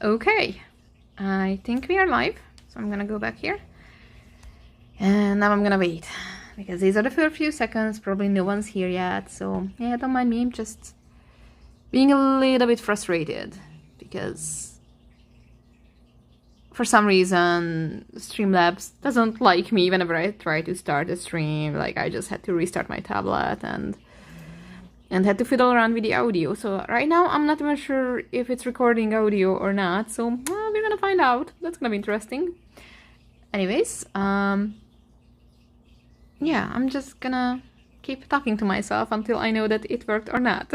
Okay, I think we are live, so I'm gonna go back here. And now I'm gonna wait, because these are the first few seconds, probably no one's here yet, so yeah, don't mind me, I'm just being a little bit frustrated, because for some reason Streamlabs doesn't like me whenever I try to start a stream. Like, I just had to restart my tablet and had to fiddle around with the audio. So right now I'm not even sure if it's recording audio or not, so we're gonna find out. That's gonna be interesting. Anyways, yeah, I'm just gonna keep talking to myself until I know that it worked or not.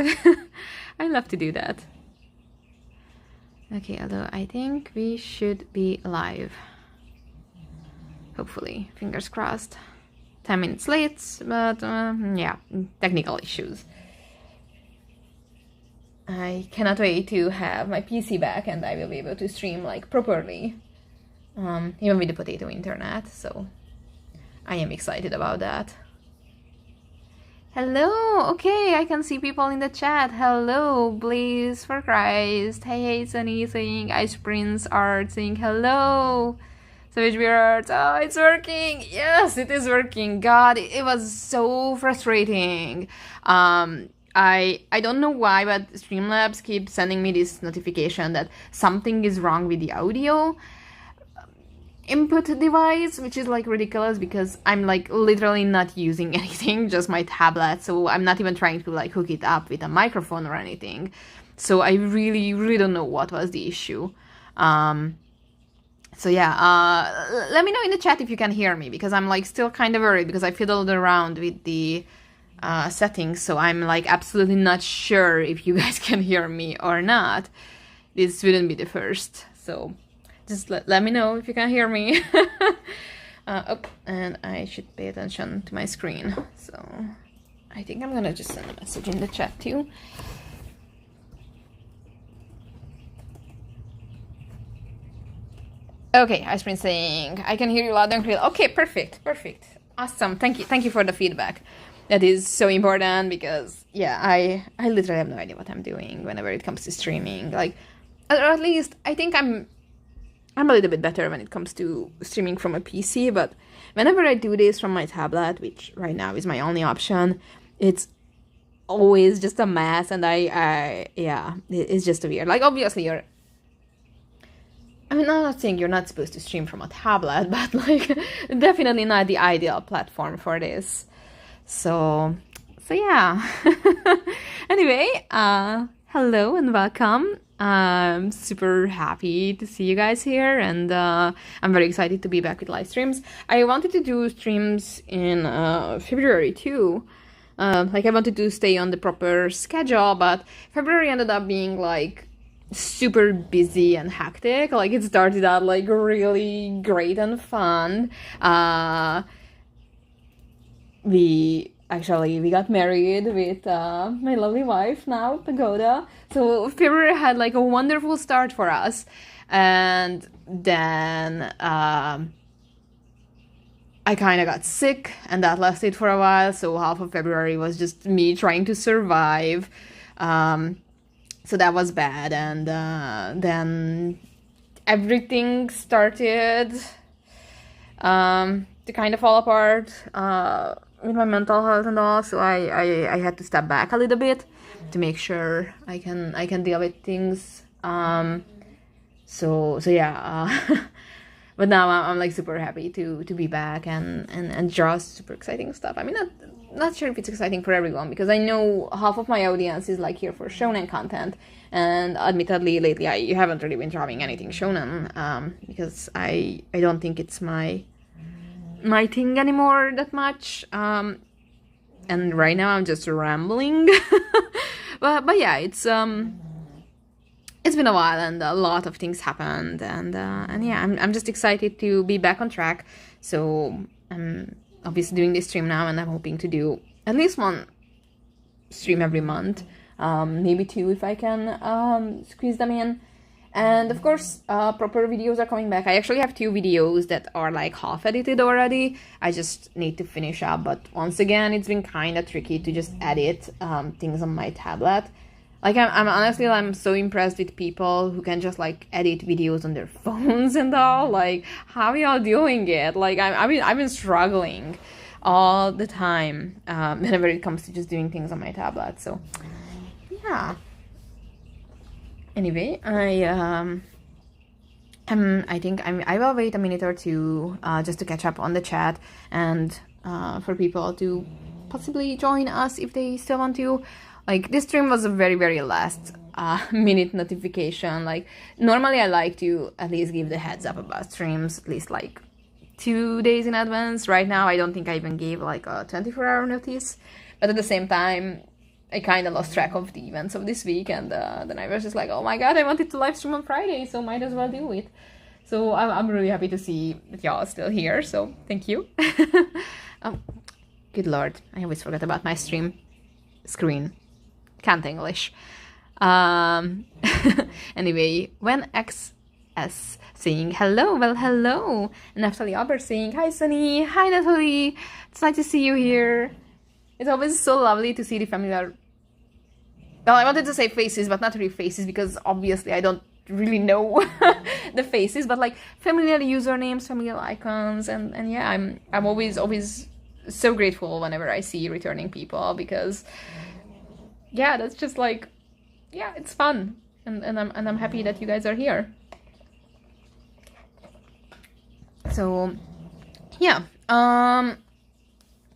I love to do that. Okay, although I think we should be live. Hopefully, fingers crossed. 10 minutes late, but yeah, technical issues. I cannot wait to have my PC back and I will be able to stream like properly, even with the potato internet, so I am excited about that. Hello, okay, I can see people in the chat. Hello, Blaze for Christ. Hey, Sunny saying Ice Prince Art saying hello. Savage Beard, oh, it's working. Yes, it is working. God, it was so frustrating. I don't know why, but Streamlabs keeps sending me this notification that something is wrong with the audio input device, which is like ridiculous because I'm like literally not using anything, just my tablet, so I'm not even trying to like hook it up with a microphone or anything. So I really don't know what was the issue. So yeah, let me know in the chat if you can hear me, because I'm like still kind of worried because I fiddled around with the settings, so I'm like absolutely not sure if you guys can hear me or not. This wouldn't be the first, so just let me know if you can hear me. Oh, and I should pay attention to my screen, so I think I'm gonna just send a message in the chat too. Okay, Ice Prince saying I can hear you loud and clear. Okay, perfect, awesome. Thank you for the feedback. That is so important, because yeah, I literally have no idea what I'm doing whenever it comes to streaming. Like, or at least I think I'm a little bit better when it comes to streaming from a PC, but whenever I do this from my tablet, which right now is my only option, it's always just a mess, and yeah, it's just weird. Like, obviously I'm not saying you're not supposed to stream from a tablet, but like definitely not the ideal platform for this. So yeah. Anyway, hello and welcome. I'm super happy to see you guys here, and I'm very excited to be back with live streams. I wanted to do streams in February too. Like, I wanted to stay on the proper schedule, but February ended up being like super busy and hectic. Like, it started out like really great and fun. We got married with my lovely wife now, Pagoda. So February had like a wonderful start for us, and then I kind of got sick, and that lasted for a while. So half of February was just me trying to survive. So that was bad, and then everything started to kind of fall apart with my mental health and all. So I had to step back a little bit to make sure I can deal with things. So yeah. But now I'm like super happy to be back and draw super exciting stuff. I mean, not sure if it's exciting for everyone, because I know half of my audience is like here for shonen content, and admittedly lately I haven't really been drawing anything shonen, because I don't think it's my thing anymore that much, and right now I'm just rambling. but yeah, it's been a while, and a lot of things happened, and yeah, I'm just excited to be back on track. So I'm obviously doing this stream now, and I'm hoping to do at least one stream every month, maybe two if I can squeeze them in. And of course, proper videos are coming back. I actually have 2 videos that are like half edited already. I just need to finish up, but once again, it's been kind of tricky to just edit things on my tablet. Like, I'm honestly, I'm so impressed with people who can just like edit videos on their phones and all. Like, how are y'all doing it? Like, I've been struggling all the time whenever it comes to just doing things on my tablet. So yeah. Anyway, I think I will wait a minute or two just to catch up on the chat and for people to possibly join us if they still want to. Like, this stream was a very, very last minute notification. Like, normally I like to at least give the heads up about streams at least like 2 days in advance. Right now, I don't think I even gave like a 24-hour notice. But at the same time, I kind of lost track of the events of this week. And then I was just like, oh my god, I wanted to live stream on Friday, so might as well do it. So I'm really happy to see that y'all are still here. So thank you. Oh, good lord. I always forget about my stream screen. Can't English. Anyway, when XS saying hello, well, hello. Natalie Albert saying hi, Sunny. Hi, Natalie. It's nice to see you here. It's always so lovely to see the familiar. Well, I wanted to say faces, but not really faces because obviously I don't really know the faces, but like familiar usernames, familiar icons, and yeah, I'm always so grateful whenever I see returning people because. Yeah, that's just like, yeah, it's fun, and I'm happy that you guys are here. So, yeah, all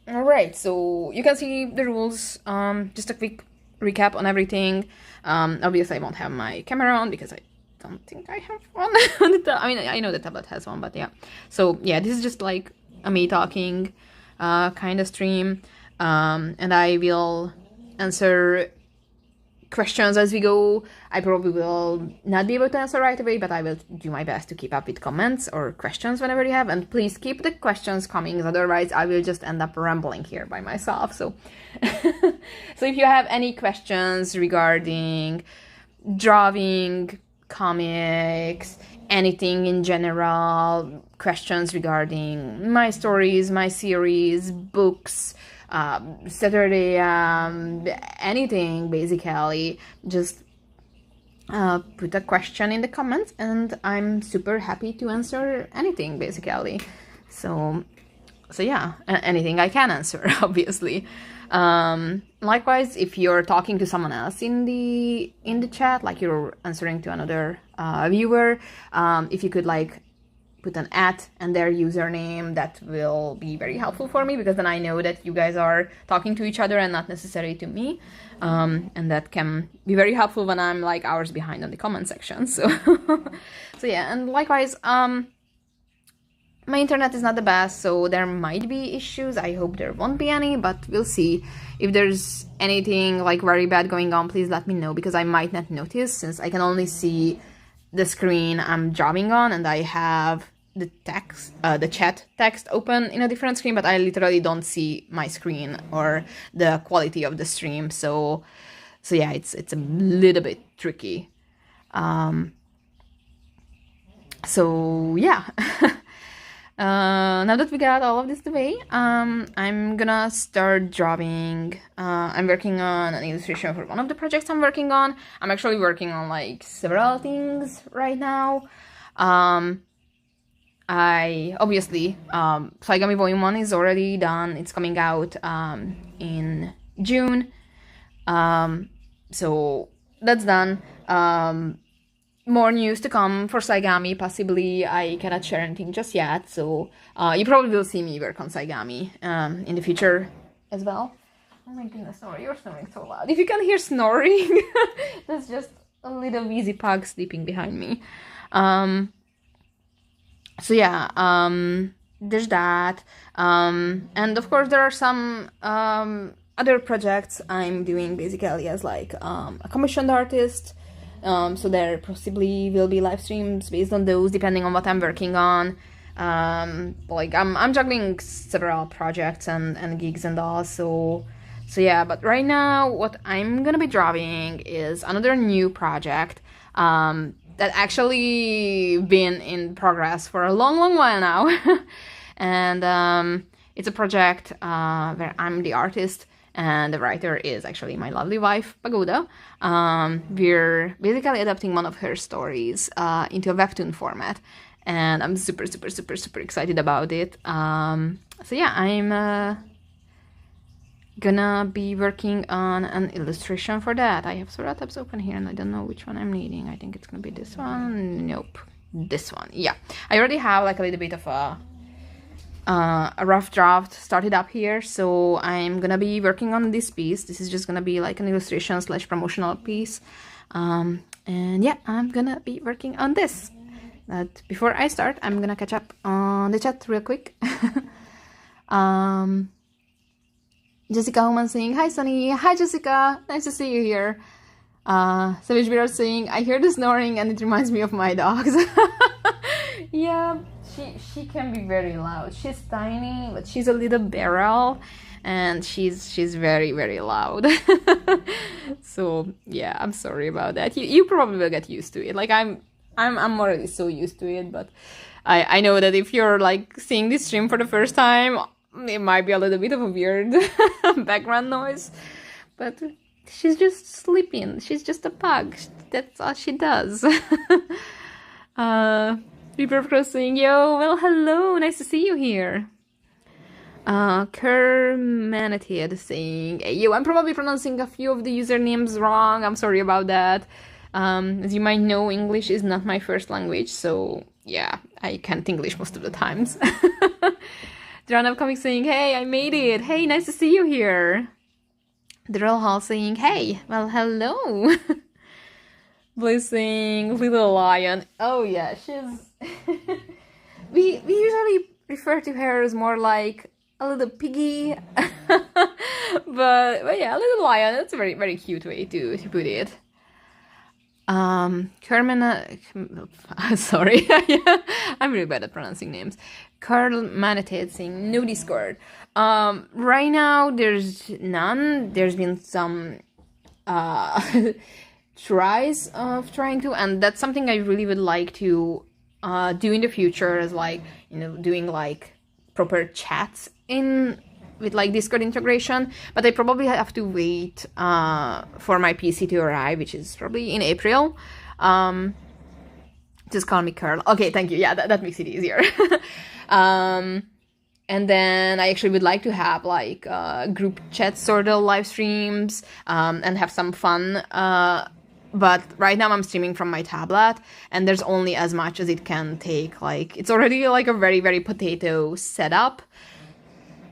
right. So you can see the rules. Just a quick recap on everything. Obviously, I won't have my camera on because I don't think I have one. I mean, I know the tablet has one, but yeah. So yeah, this is just like a me talking kind of stream, and I will answer questions as we go. I probably will not be able to answer right away, but I will do my best to keep up with comments or questions whenever you have, and please keep the questions coming, otherwise I will just end up rambling here by myself. So so if you have any questions regarding drawing, comics, anything in general, questions regarding my stories, my series, books, Saturday, anything basically, just put a question in the comments and I'm super happy to answer anything basically. So yeah, anything I can answer, obviously. Likewise, if you're talking to someone else in the chat, like you're answering to another viewer, if you could like put an @ and their username, that will be very helpful for me because then I know that you guys are talking to each other and not necessarily to me, and that can be very helpful when I'm like hours behind on the comment section. So so yeah, and likewise, my internet is not the best, so there might be issues. I hope there won't be any, but we'll see. If there's anything like very bad going on, please let me know because I might not notice since I can only see the screen I'm drawing on and I have the text, the chat text open in a different screen, but I literally don't see my screen or the quality of the stream. So yeah, it's a little bit tricky. So yeah. Now that we got all of this the way, I'm gonna start drawing. I'm working on an illustration for one of the projects I'm working on. I'm actually working on like several things right now. I obviously, Saigami Volume 1 is already done. It's coming out in June. So that's done. More news to come for Saigami, possibly. I cannot share anything just yet, so you probably will see me work on Saigami in the future as well. Oh my goodness, Nora, you're snoring so loud. If you can hear snoring, that's just a little wheezy pug sleeping behind me. So yeah, there's that. And of course there are some other projects I'm doing basically as like a commissioned artist. So there possibly will be live streams based on those, depending on what I'm working on. Like I'm juggling several projects and gigs and all, so yeah. But right now, what I'm gonna be drawing is another new project that actually been in progress for a long while now, and it's a project where I'm the artist and the writer is actually my lovely wife, Pagoda. We're basically adapting one of her stories into a webtoon format, and I'm super excited about it. So yeah, I'm gonna be working on an illustration for that. I have several tabs open here and I don't know which one I'm needing. I think it's gonna be this one. Nope, this one. Yeah, I already have like a little bit of a rough draft started up here, so I'm gonna be working on this piece. This is just gonna be like an illustration / promotional piece, and yeah, I'm gonna be working on this. But before I start, I'm gonna catch up on the chat real quick. Jessica Homan saying, hi Sunny, hi Jessica, nice to see you here. Savage Bear saying, I hear the snoring and it reminds me of my dogs. Yeah, she can be very loud. She's tiny, but she's a little barrel, and she's very loud. So yeah, I'm sorry about that. You probably will get used to it. Like I'm already so used to it, but I know that if you're like seeing this stream for the first time, it might be a little bit of a weird background noise, but she's just sleeping. She's just a pug. That's all she does. Reaper Crossing, yo, well, hello, nice to see you here. Kermanatid saying, hey, yo, I'm probably pronouncing a few of the usernames wrong. I'm sorry about that. As you might know, English is not my first language, so yeah, I can't English most of the times. Drawinglive coming saying, hey, I made it. Hey, nice to see you here. Drill Hall saying, hey, well, hello. Bliss saying, little lion. Oh yeah, she's... we usually refer to her as more like a little piggy. but yeah, a little lion. That's a very cute way to put it. Sorry, I'm really bad at pronouncing names. Carl Manated saying no Discord. Right now there's none. There's been some tries of trying to, and that's something I really would like to do in the future, is like, you know, doing like proper chats with like Discord integration, but I probably have to wait for my PC to arrive, which is probably in April. Just call me Carl. Okay, thank you. Yeah, that makes it easier. And then I actually would like to have like group chat sort of live streams and have some fun. But right now I'm streaming from my tablet, and there's only as much as it can take. Like, it's already like a very potato setup.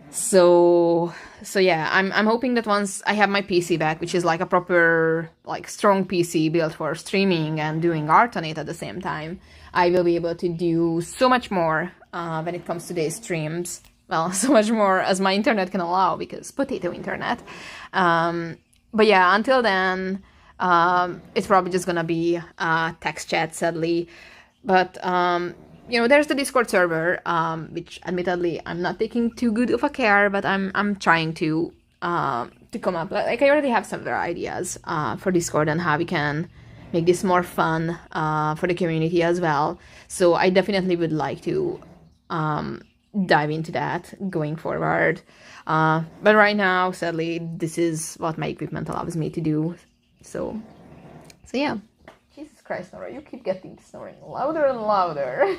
So yeah, I'm hoping that once I have my PC back, which is like a proper, like, strong PC built for streaming and doing art on it at the same time, I will be able to do so much more when it comes to these streams. Well, so much more as my internet can allow, because potato internet. But yeah, until then, it's probably just gonna be text chat, sadly. But you know, there's the Discord server, which admittedly I'm not taking too good of a care, but I'm trying to come up. Like, I already have some other ideas for Discord and how we can make this more fun for the community as well. So I definitely would like to dive into that going forward. But right now, sadly, this is what my equipment allows me to do. So yeah. Jesus Christ, Nora, you keep getting snoring louder and louder.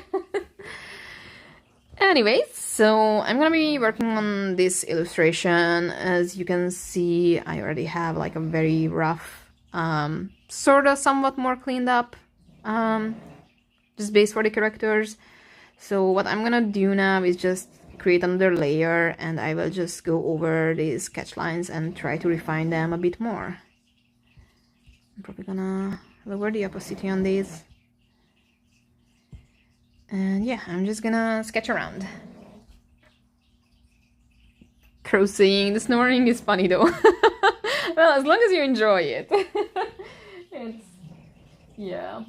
Anyways, so I'm gonna be working on this illustration. As you can see, I already have like a very rough, sort of somewhat more cleaned up, just base for the characters. So what I'm gonna do now is just create another layer, and I will just go over these sketch lines and try to refine them a bit more. I'm probably gonna lower the opacity on these. And yeah, I'm just gonna sketch around. Crow saying, the snoring is funny though. Well, as long as you enjoy it. It's... yeah.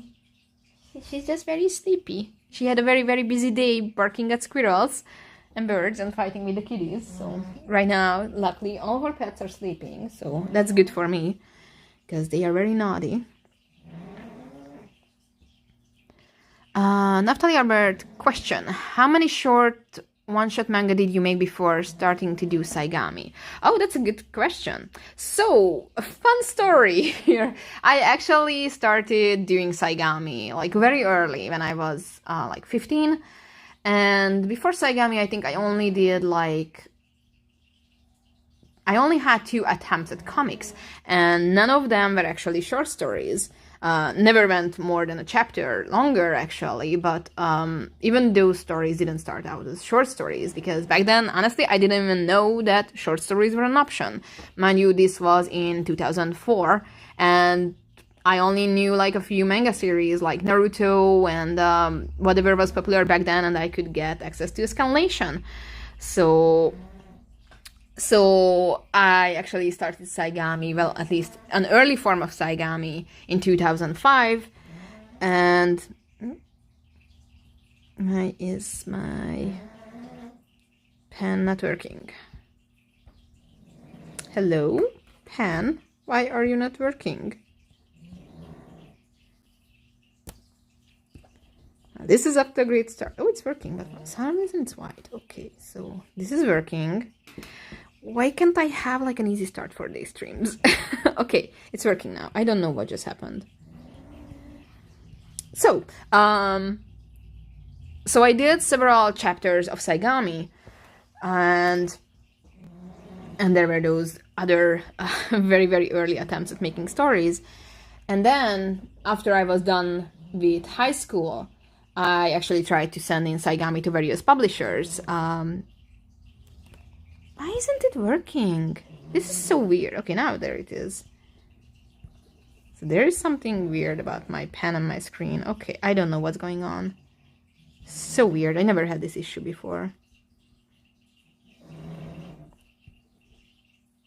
She's just very sleepy. She had a very busy day barking at squirrels and birds and fighting with the kitties. So right now, luckily, all of our pets are sleeping. So that's good for me, because they are very naughty. Naftali Albert, question. How many short one-shot manga did you make before starting to do Saigami? Oh, that's a good question. So, a fun story here. I actually started doing Saigami like very early when I was like 15. And before Saigami, I think I only had 2 attempts at comics, and none of them were actually short stories. Never went more than a chapter longer, actually, but even those stories didn't start out as short stories, because back then, honestly, I didn't even know that short stories were an option. Mind you, this was in 2004, and I only knew like a few manga series like Naruto and whatever was popular back then, and I could get access to Scanlation. So I actually started Saigami, well, at least an early form of Saigami in 2005, and why is my pen not working? Hello, pen, why are you not working? This is up to a great start. Oh, it's working, but for some reason it's white. Okay, so this is working. Why can't I have like an easy start for these streams? Okay, it's working now. I don't know what just happened. So I did several chapters of Saigami, and there were those other very, very early attempts at making stories. And then after I was done with high school, I actually tried to send in Saigami to various publishers. Why isn't it working? This is so weird. Okay, now there it is. So there is something weird about my pen and my screen. Okay, I don't know what's going on. So weird. I never had this issue before.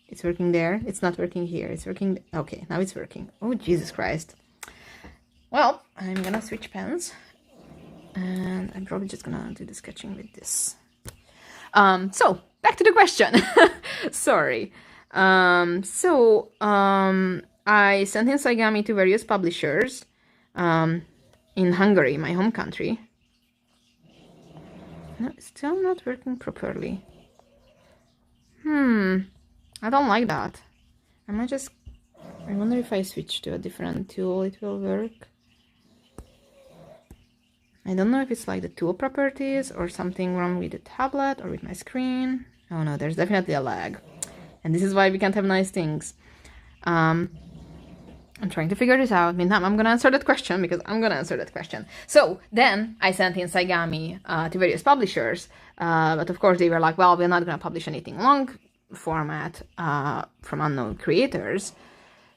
It's working there. It's not working here. It's working. Okay, now it's working. Oh, Jesus Christ. Well, I'm gonna switch pens. And I'm probably just gonna do the sketching with this. So back to the question. Sorry. I sent in Saigami to various publishers in Hungary, my home country. No, it's still not working properly. I don't like that. I wonder if I switch to a different tool, it will work. I don't know if it's like the tool properties or something wrong with the tablet or with my screen. Oh no, there's definitely a lag. And this is why we can't have nice things. I'm trying to figure this out. Meantime, I'm gonna answer that question because I'm gonna answer that question. So then I sent in Saigami to various publishers. But of course they were like, well, we're not gonna publish anything long format from unknown creators.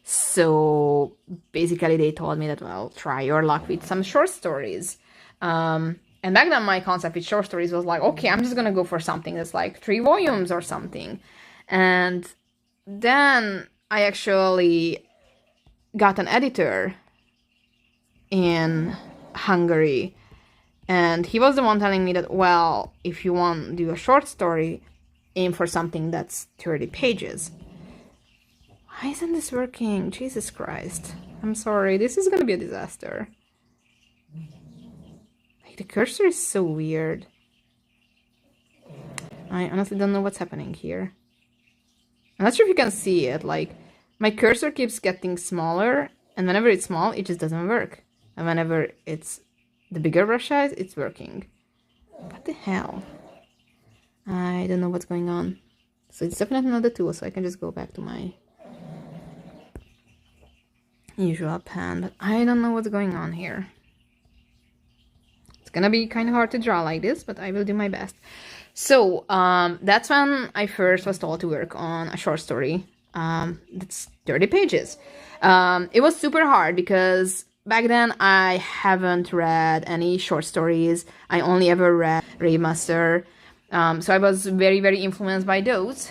So basically they told me that, well, try your luck with some short stories. And back then my concept with short stories was like, okay, I'm just gonna go for something that's like 3 volumes or something. And then I actually got an editor in Hungary, and he was the one telling me that, well, if you want to do a short story, aim for something that's 30 pages. Why isn't this working? Jesus Christ. I'm sorry, this is gonna be a disaster. The cursor is so weird. I honestly don't know what's happening here. I'm not sure if you can see it. Like, my cursor keeps getting smaller, and whenever it's small, it just doesn't work. And whenever it's the bigger brush size, it's working. What the hell? I don't know what's going on. So it's definitely not the tool, so I can just go back to my usual pen. But I don't know what's going on here. It's gonna be kind of hard to draw like this, but I will do my best. So that's when I first was told to work on a short story that's 30 pages. It was super hard because back then I haven't read any short stories. I only ever read Raymaster. So I was very, very influenced by those.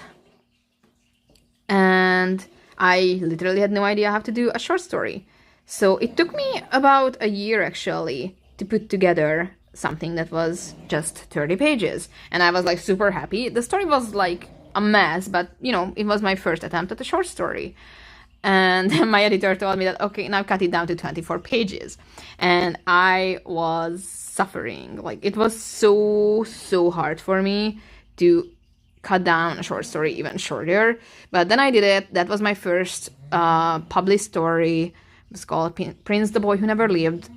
And I literally had no idea how to do a short story. So it took me about a year actually to put together something that was just 30 pages. And I was like super happy. The story was like a mess, but you know, it was my first attempt at a short story. And my editor told me that, okay, now cut it down to 24 pages. And I was suffering. Like, it was so hard for me to cut down a short story even shorter. But then I did it. That was my first published story. It was called Prince, the Boy Who Never Lived.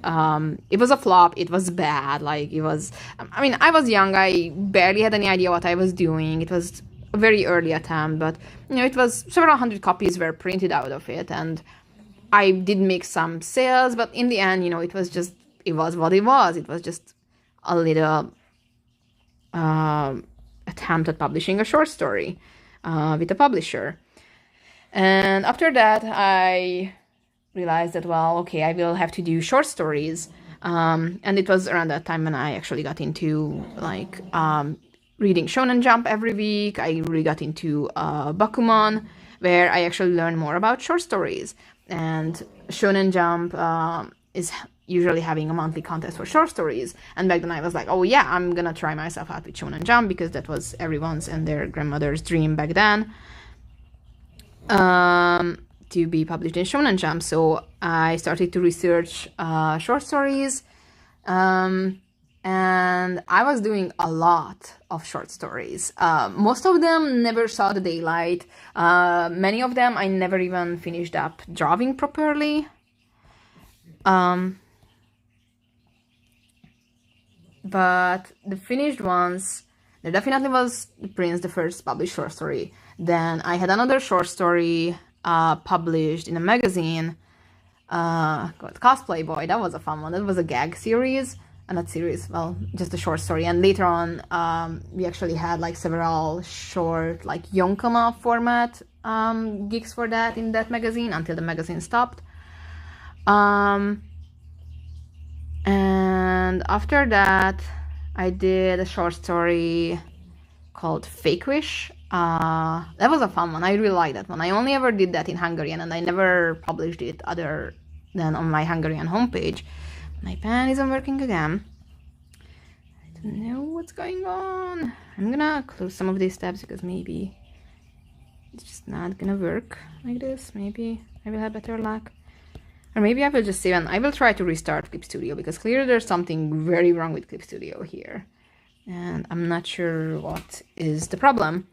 It was a flop. It was bad. Like, it was, I mean, I was young. I barely had any idea what I was doing. It was a very early attempt, but, you know, it was several hundred copies were printed out of it, and I did make some sales, but in the end, you know, it was what it was. It was just a little attempt at publishing a short story with a publisher. And after that, I realized that, well, okay, I will have to do short stories. And it was around that time when I actually got into, like, reading Shonen Jump every week. I really got into Bakuman, where I actually learned more about short stories. And Shonen Jump is usually having a monthly contest for short stories. And back then I was like, oh yeah, I'm gonna try myself out with Shonen Jump, because that was everyone's and their grandmother's dream back then, to be published in Shonen Jump. So I started to research short stories. And I was doing a lot of short stories. Most of them never saw the daylight. Many of them I never even finished up drawing properly. But the finished ones, there definitely was Prince, the first published short story. Then I had another short story published in a magazine called Cosplay Boy. That was a fun one. That was a gag series. Not series, well, just a short story. And later on, we actually had like several short, like yonkama format gigs for that in that magazine until the magazine stopped. And after that, I did a short story called Fake Wish. That was a fun one. I really liked that one. I only ever did that in Hungarian, and I never published it other than on my Hungarian homepage. My pen isn't working again. I don't know what's going on. I'm gonna close some of these tabs because maybe it's just not gonna work like this. Maybe I will have better luck. Or maybe I will just save, and I will try to restart Clip Studio, because clearly there's something very wrong with Clip Studio here. And I'm not sure what is the problem.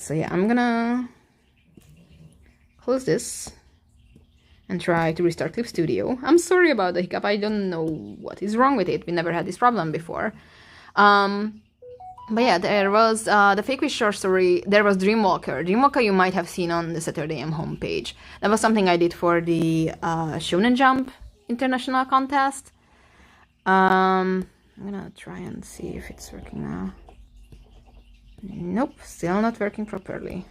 So yeah, I'm gonna close this and try to restart Clip Studio. I'm sorry about the hiccup. I don't know what is wrong with it. We never had this problem before. But yeah, there was the Fake Wish short story. There was Dreamwalker. Dreamwalker you might have seen on the Saturday M homepage. That was something I did for the Shonen Jump International Contest. I'm gonna try and see if it's working now. Nope, still not working properly.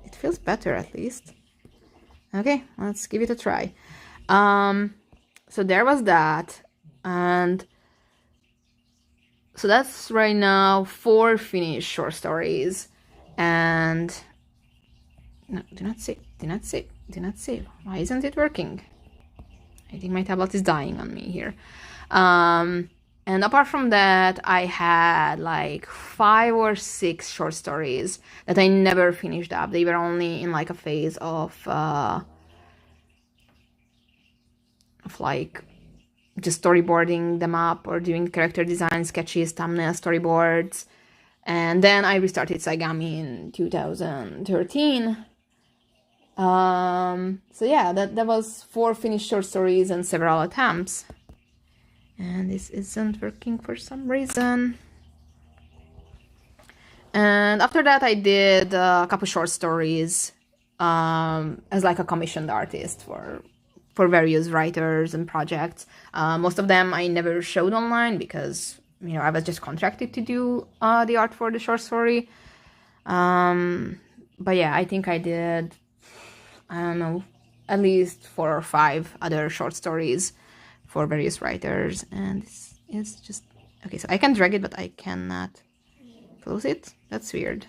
It feels better at least. Okay, let's give it a try. So there was that, and so that's right now 4 finished short stories. And no, do not save. Why isn't it working? I think my tablet is dying on me here. And apart from that, I had like 5 or 6 short stories that I never finished up. They were only in like a phase of like just storyboarding them up or doing character design, sketches, thumbnail storyboards. And then I restarted Saigami in 2013. So yeah, that was 4 finished short stories and several attempts. And this isn't working for some reason. And after that, I did a couple short stories as like a commissioned artist for various writers and projects. Most of them I never showed online because, you know, I was just contracted to do the art for the short story. But yeah, I think I did, I don't know, at least 4 or 5 other short stories for various writers, and this is just okay. So I can drag it, but I cannot close it. That's weird.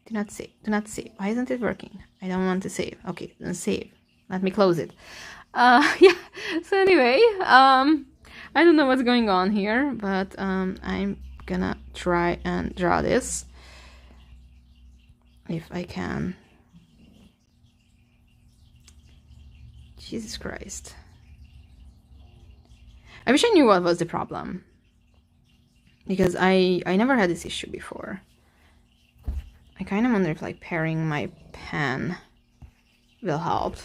Do not save. Why isn't it working? I don't want to save. Okay, then save. Let me close it. Yeah. So anyway, I don't know what's going on here, but I'm gonna try and draw this. if I can. Jesus Christ. I wish I knew what was the problem, because I never had this issue before. I kind of wonder if like pairing my pen will help.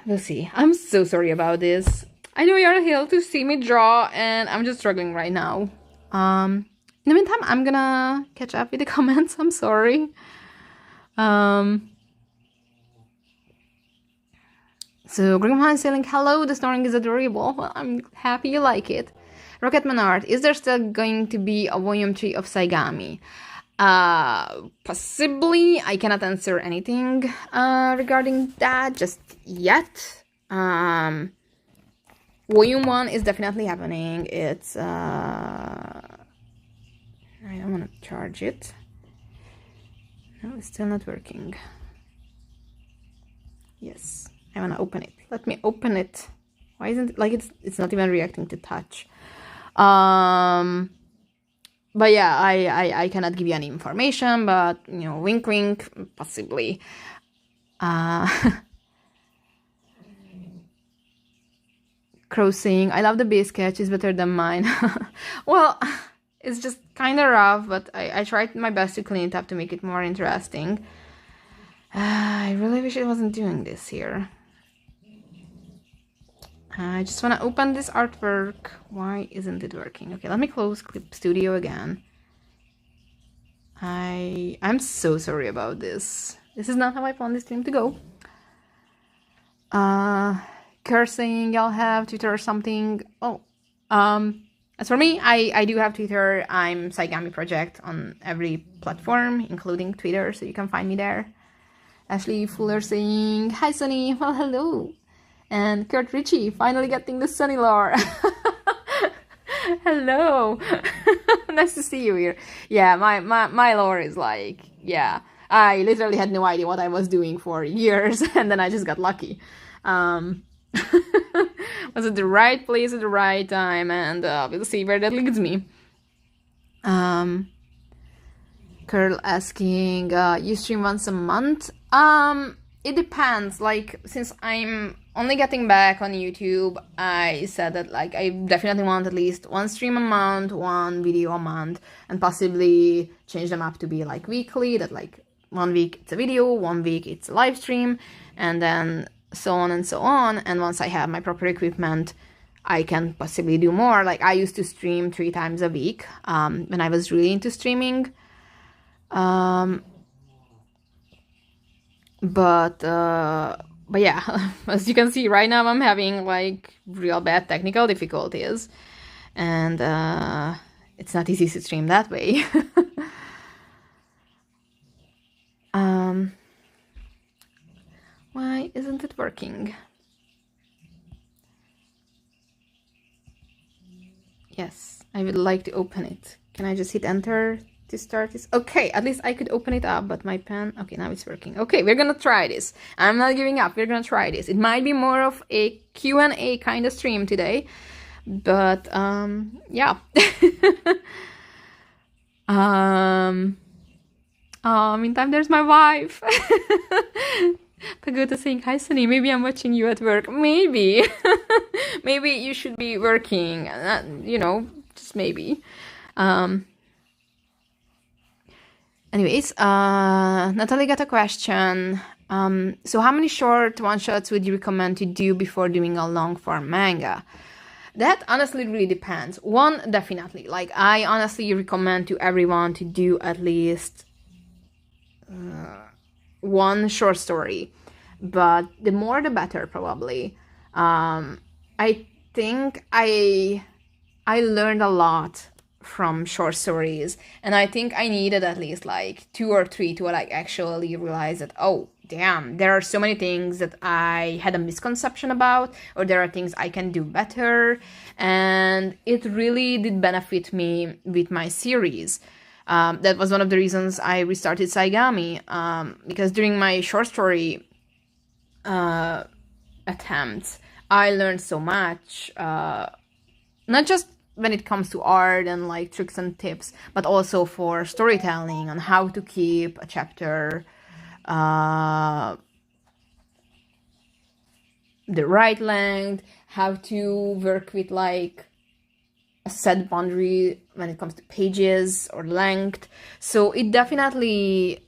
We'll see. I'm so sorry about this. I know you're here to see me draw, and I'm just struggling right now. In the meantime, I'm gonna catch up with the comments. I'm sorry. So Grimhan is saying, hello, the snoring is adorable. Well, I'm happy you like it. Rocketman Art, is there still going to be a volume 3 of Saigami? Possibly. I cannot answer anything regarding that just yet. Volume 1 is definitely happening. It's I don't want to charge it. No, it's still not working. Yes, I want to open it. Let me open it. Why isn't it like it's not even reacting to touch? But yeah, I cannot give you any information, but you know, wink wink, possibly. Crossing, I love the base sketch, it's better than mine. Well, it's just kind of rough, but I tried my best to clean it up to make it more interesting. I really wish it wasn't doing this here. I just want to open this artwork. Why isn't it working? Okay, let me close Clip Studio again. I'm so sorry about this. This is not how I planned this stream to go. Cursing, I'll have Twitter or something. Oh, as for me, I do have Twitter. I'm Saigami Project on every platform, including Twitter, so you can find me there. Ashley Fuller saying, hi Sunny, well hello. And Kurt Ritchie, finally getting the Sunny lore. Hello. Nice to see you here. Yeah, my lore is like, yeah. I literally had no idea what I was doing for years, and then I just got lucky. Was at the right place at the right time, and we'll see where that leads me. Curl asking, you stream once a month? It depends. Like, since I'm only getting back on YouTube, I said that like I definitely want at least one stream a month, one video a month, and possibly change them up to be like weekly, that like 1 week it's a video, 1 week it's a live stream, and then so on and so on. And once I have my proper equipment, I can possibly do more. Like, I used to stream 3 times a week when I was really into streaming. But yeah, as you can see right now, I'm having like real bad technical difficulties, and it's not easy to stream that way. Why isn't it working? Yes, I would like to open it. Can I just hit enter to start this? Okay, at least I could open it up, but my pen... Okay, now it's working. Okay, we're gonna try this. I'm not giving up. We're gonna try this. It might be more of a Q&A kind of stream today, but yeah. Meantime, there's my wife. Pagoda saying, hi Sunny, maybe I'm watching you at work. Maybe. Maybe you should be working. You know, just maybe. Anyways, Natalie got a question. So how many short one-shots would you recommend to do before doing a long-form manga? That honestly really depends. One, definitely. Like, I honestly recommend to everyone to do at least one short story. But the more the better, probably. I think I learned a lot from short stories, and I think I needed at least like 2 or 3 to like actually realize that, oh damn, there are so many things that I had a misconception about, or there are things I can do better, and it really did benefit me with my series. That was one of the reasons I restarted Saigami, because during my short story attempts, I learned so much, not just when it comes to art and like tricks and tips, but also for storytelling on how to keep a chapter the right length, how to work with like a set boundary when it comes to pages or length. So it definitely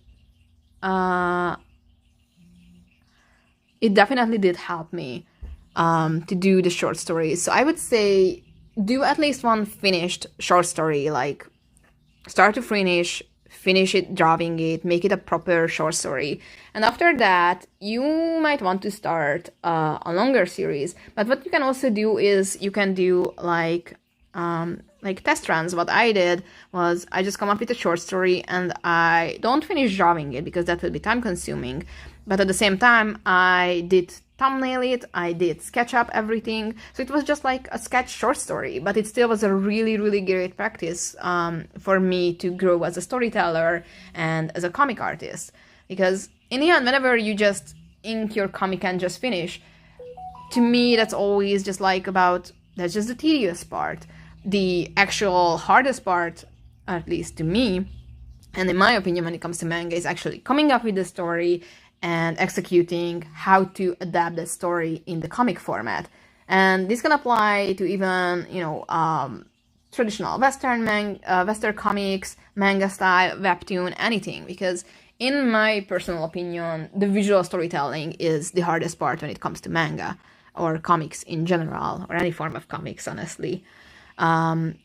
did help me to do the short stories. So I would say do at least one finished short story, like start to finish it, drawing it, make it a proper short story. And after that, you might want to start a longer series. But what you can also do is you can do like test runs. What I did was I just come up with a short story and I don't finish drawing it because that will be time consuming. But at the same time, I did thumbnail it, I did sketch up everything. So it was just like a sketch short story, but it still was a really, really great practice for me to grow as a storyteller and as a comic artist. Because in the end, whenever you just ink your comic and just finish, to me, that's always just like that's just the tedious part. The actual hardest part, at least to me, and in my opinion, when it comes to manga, is actually coming up with the story and executing how to adapt the story in the comic format. And this can apply to even, traditional Western comics, manga style, webtoon, anything. Because in my personal opinion, the visual storytelling is the hardest part when it comes to manga or comics in general, or any form of comics, honestly.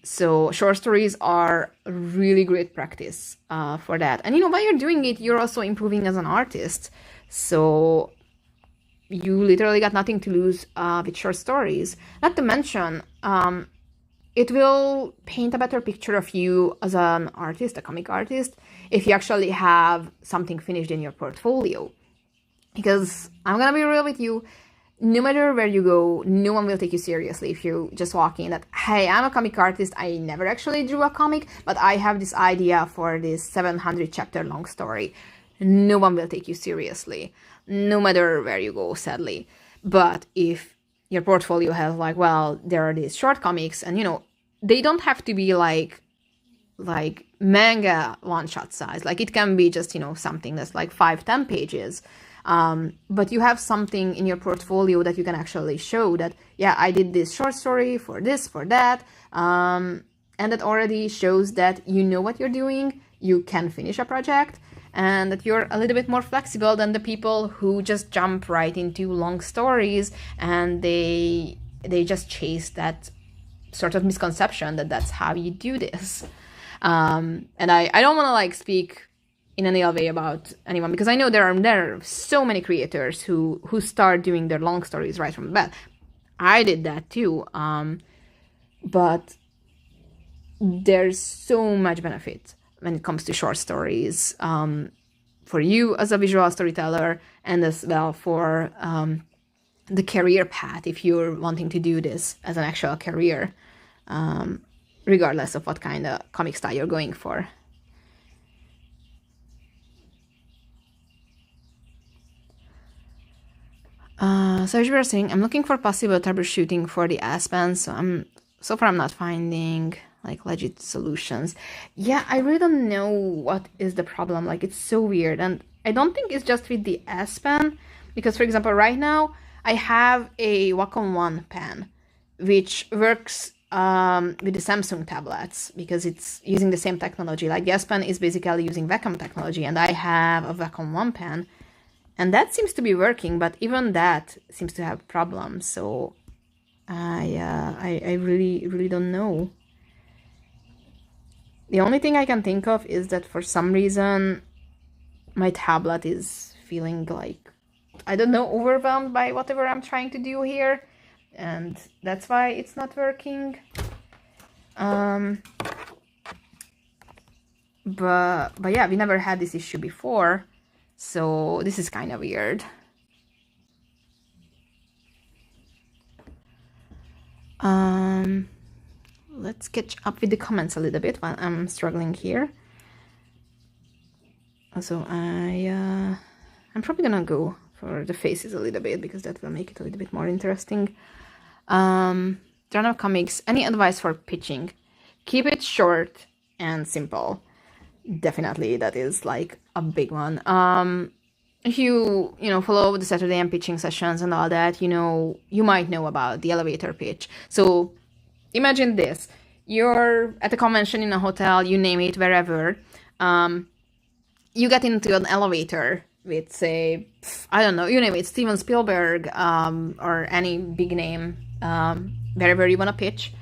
So short stories are really great practice for that. And while you're doing it, you're also improving as an artist. So you literally got nothing to lose with short stories. Not to mention, it will paint a better picture of you as an artist, a comic artist, if you actually have something finished in your portfolio. Because I'm gonna be real with you, no matter where you go, no one will take you seriously if you just walk in that, hey, I'm a comic artist, I never actually drew a comic, but I have this idea for this 700 chapter long story. No one will take you seriously, no matter where you go, sadly. But if your portfolio has like, well, there are these short comics, and they don't have to be like manga one-shot size. Like it can be just, something that's like 5-10 pages. But you have something in your portfolio that you can actually show that, yeah, I did this short story for this, for that. And that already shows that you know what you're doing, you can finish a project, and that you're a little bit more flexible than the people who just jump right into long stories and they just chase that sort of misconception that that's how you do this. And I don't want to like speak in any other way about anyone, because I know there are so many creators who start doing their long stories right from the bat. I did that too, but there's so much benefit when it comes to short stories for you as a visual storyteller, and as well for the career path if you're wanting to do this as an actual career, regardless of what kind of comic style you're going for. So as you were saying, I'm looking for possible troubleshooting for the S-Pen, so far I'm not finding like legit solutions. Yeah, I really don't know what is the problem. Like, it's so weird, and I don't think it's just with the S-Pen, because for example, right now I have a Wacom One pen, which works with the Samsung tablets because it's using the same technology. Like the S-Pen is basically using Wacom technology, and I have a Wacom One pen. And that seems to be working, but even that seems to have problems. So I really, really don't know. The only thing I can think of is that for some reason, my tablet is feeling like, I don't know, overwhelmed by whatever I'm trying to do here. And that's why it's not working. But yeah, we never had this issue before. So this is kind of weird. Let's catch up with the comments a little bit while I'm struggling here. Also, I'm probably gonna go for the faces a little bit because that will make it a little bit more interesting. genre of comics, any advice for pitching? Keep it short and simple. Definitely, that is like a big one. If you follow the Saturday and pitching sessions and all that, you might know about the elevator pitch. So imagine this: you're at a convention in a hotel, you name it, wherever. You get into an elevator with, say, I don't know, you name it, Steven Spielberg, or any big name, wherever you want to pitch,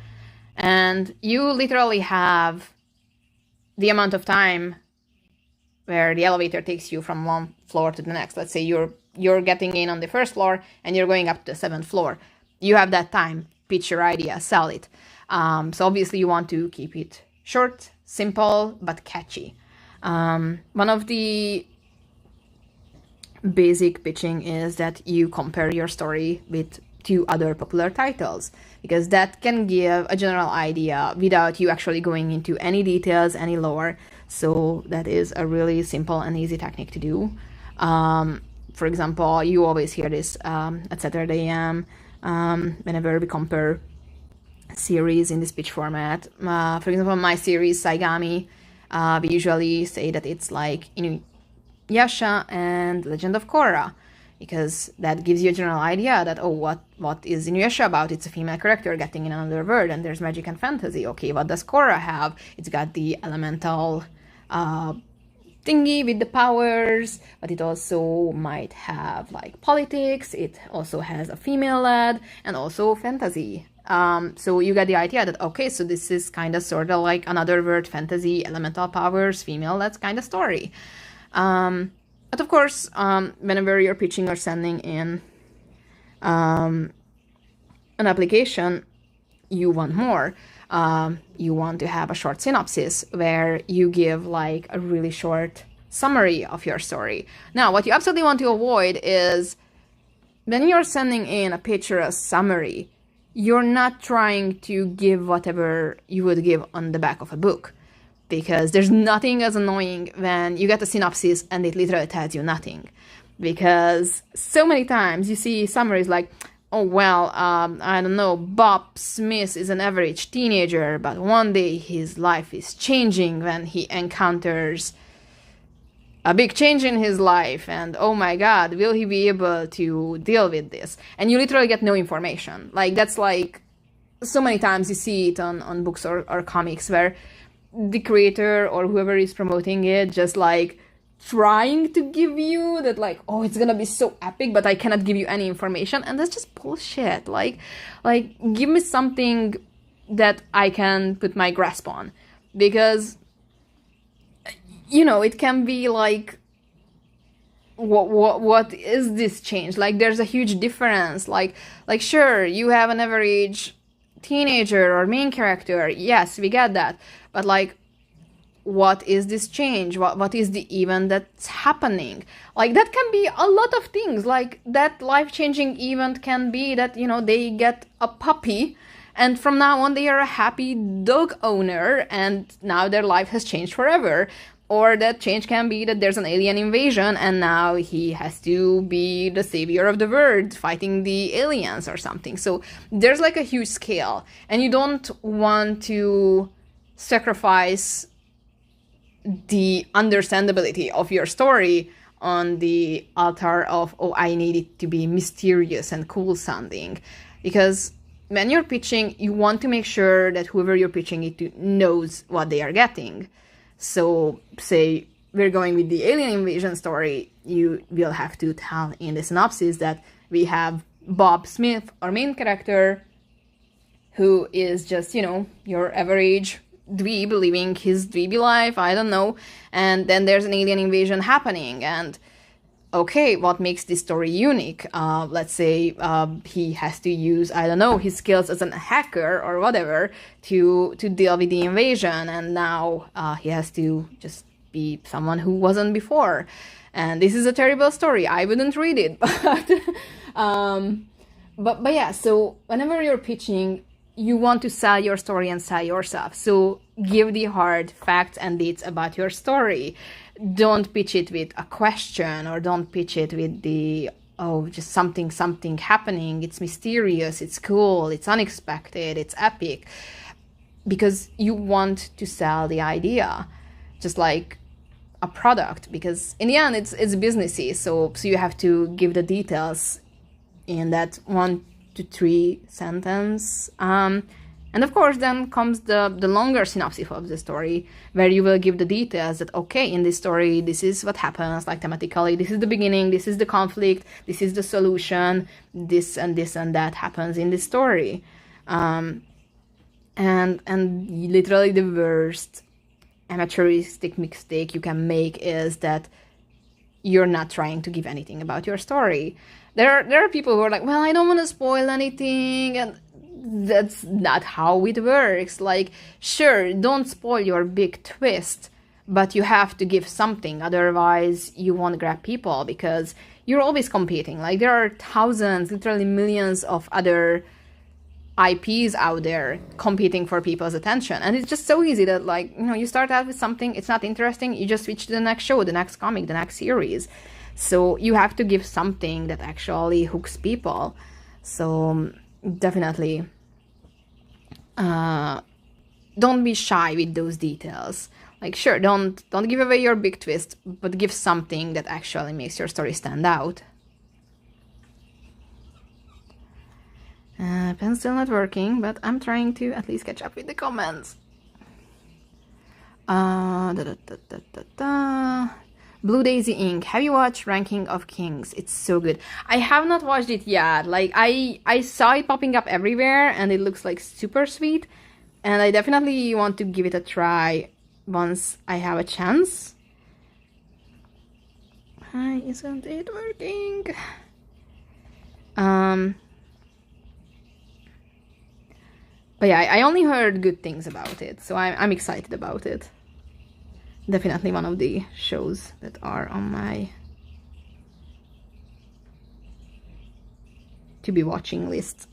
and you literally have the amount of time where the elevator takes you from one floor to the next. Let's say you're getting in on the first floor and you're going up to the 7th floor. You have that time. Pitch your idea, sell it. So obviously you want to keep it short, simple, but catchy. One of the basic pitching is that you compare your story with 2 other popular titles, because that can give a general idea without you actually going into any details, any lore. So that is a really simple and easy technique to do. For example, you always hear this at Saturday AM, whenever we compare series in this pitch format. For example, my series Saigami, we usually say that it's like Inuyasha and Legend of Korra, because that gives you a general idea that, oh, what is Inuyasha about? It's a female character getting in another world, and there's magic and fantasy. Okay, what does Korra have? It's got the elemental thingy with the powers, but it also might have like politics. It also has a female lead and also fantasy. So you get the idea that, okay, so this is kind of sort of like another world, fantasy, elemental powers, female, that's kind of story. But of course, whenever you're pitching or sending in an application, you want more. You want to have a short synopsis where you give like a really short summary of your story. Now, what you absolutely want to avoid is when you're sending in a pitch or a summary, you're not trying to give whatever you would give on the back of a book, because there's nothing as annoying when you get a synopsis and it literally tells you nothing. Because so many times you see summaries like, oh, well, I don't know, Bob Smith is an average teenager, but one day his life is changing when he encounters a big change in his life, and oh my god, will he be able to deal with this? And you literally get no information. Like, that's like, so many times you see it on books or comics where the creator or whoever is promoting it just like trying to give you that, like, oh, it's gonna be so epic, but I cannot give you any information. And that's just bullshit. Like give me something that I can put my grasp on, because it can be like, what is this change? Like, there's a huge difference. Like sure, you have an average teenager or main character, yes, we get that, but like, what is this change? What is the event that's happening? Like, that can be a lot of things. Like, that life-changing event can be that, they get a puppy, and from now on they are a happy dog owner, and now their life has changed forever. Or that change can be that there's an alien invasion and now he has to be the savior of the world fighting the aliens or something. So there's like a huge scale, and you don't want to sacrifice the understandability of your story on the altar of, oh, I need it to be mysterious and cool sounding. Because when you're pitching, you want to make sure that whoever you're pitching it to knows what they are getting. So, say we're going with the alien invasion story, you will have to tell in the synopsis that we have Bob Smith, our main character, who is just, your average dweeb living his dweeby life, I don't know, and then there's an alien invasion happening, and okay, what makes this story unique? Let's say he has to use, I don't know, his skills as a hacker or whatever to deal with the invasion, and now he has to just be someone who wasn't before. And this is a terrible story. I wouldn't read it, but yeah. So whenever you're pitching, you want to sell your story and sell yourself. So give the hard facts and dates about your story. Don't pitch it with a question, or don't pitch it with the oh, just something happening, it's mysterious, it's cool, it's unexpected, it's epic, because you want to sell the idea, just like a product, because in the end it's businessy, so you have to give the details in that 1 to 3 sentence. And of course, then comes the longer synopsis of the story, where you will give the details that, okay, in this story, this is what happens, like thematically, this is the beginning, this is the conflict, this is the solution, this and that happens in this story. And literally the worst amateuristic mistake you can make is that you're not trying to give anything about your story. There are people who are like, well, I don't want to spoil anything, and that's not how it works. Like, sure, don't spoil your big twist, but you have to give something, otherwise you won't grab people, because you're always competing. Like, there are thousands, literally millions of other IPs out there competing for people's attention, and it's just so easy that, like, you know, you start out with something, it's not interesting, you just switch to the next show, the next comic, the next series. So you have to give something that actually hooks people. So definitely don't be shy with those details. Like, sure, don't give away your big twist, but give something that actually makes your story stand out. Pen's still not working, but I'm trying to at least catch up with the comments. Blue Daisy Inc. Have you watched Ranking of Kings? It's so good. I have not watched it yet. Like, I saw it popping up everywhere, and it looks like super sweet. And I definitely want to give it a try once I have a chance. Why isn't it working? But yeah, I only heard good things about it, so I'm excited about it. Definitely one of the shows that are on my to be watching list.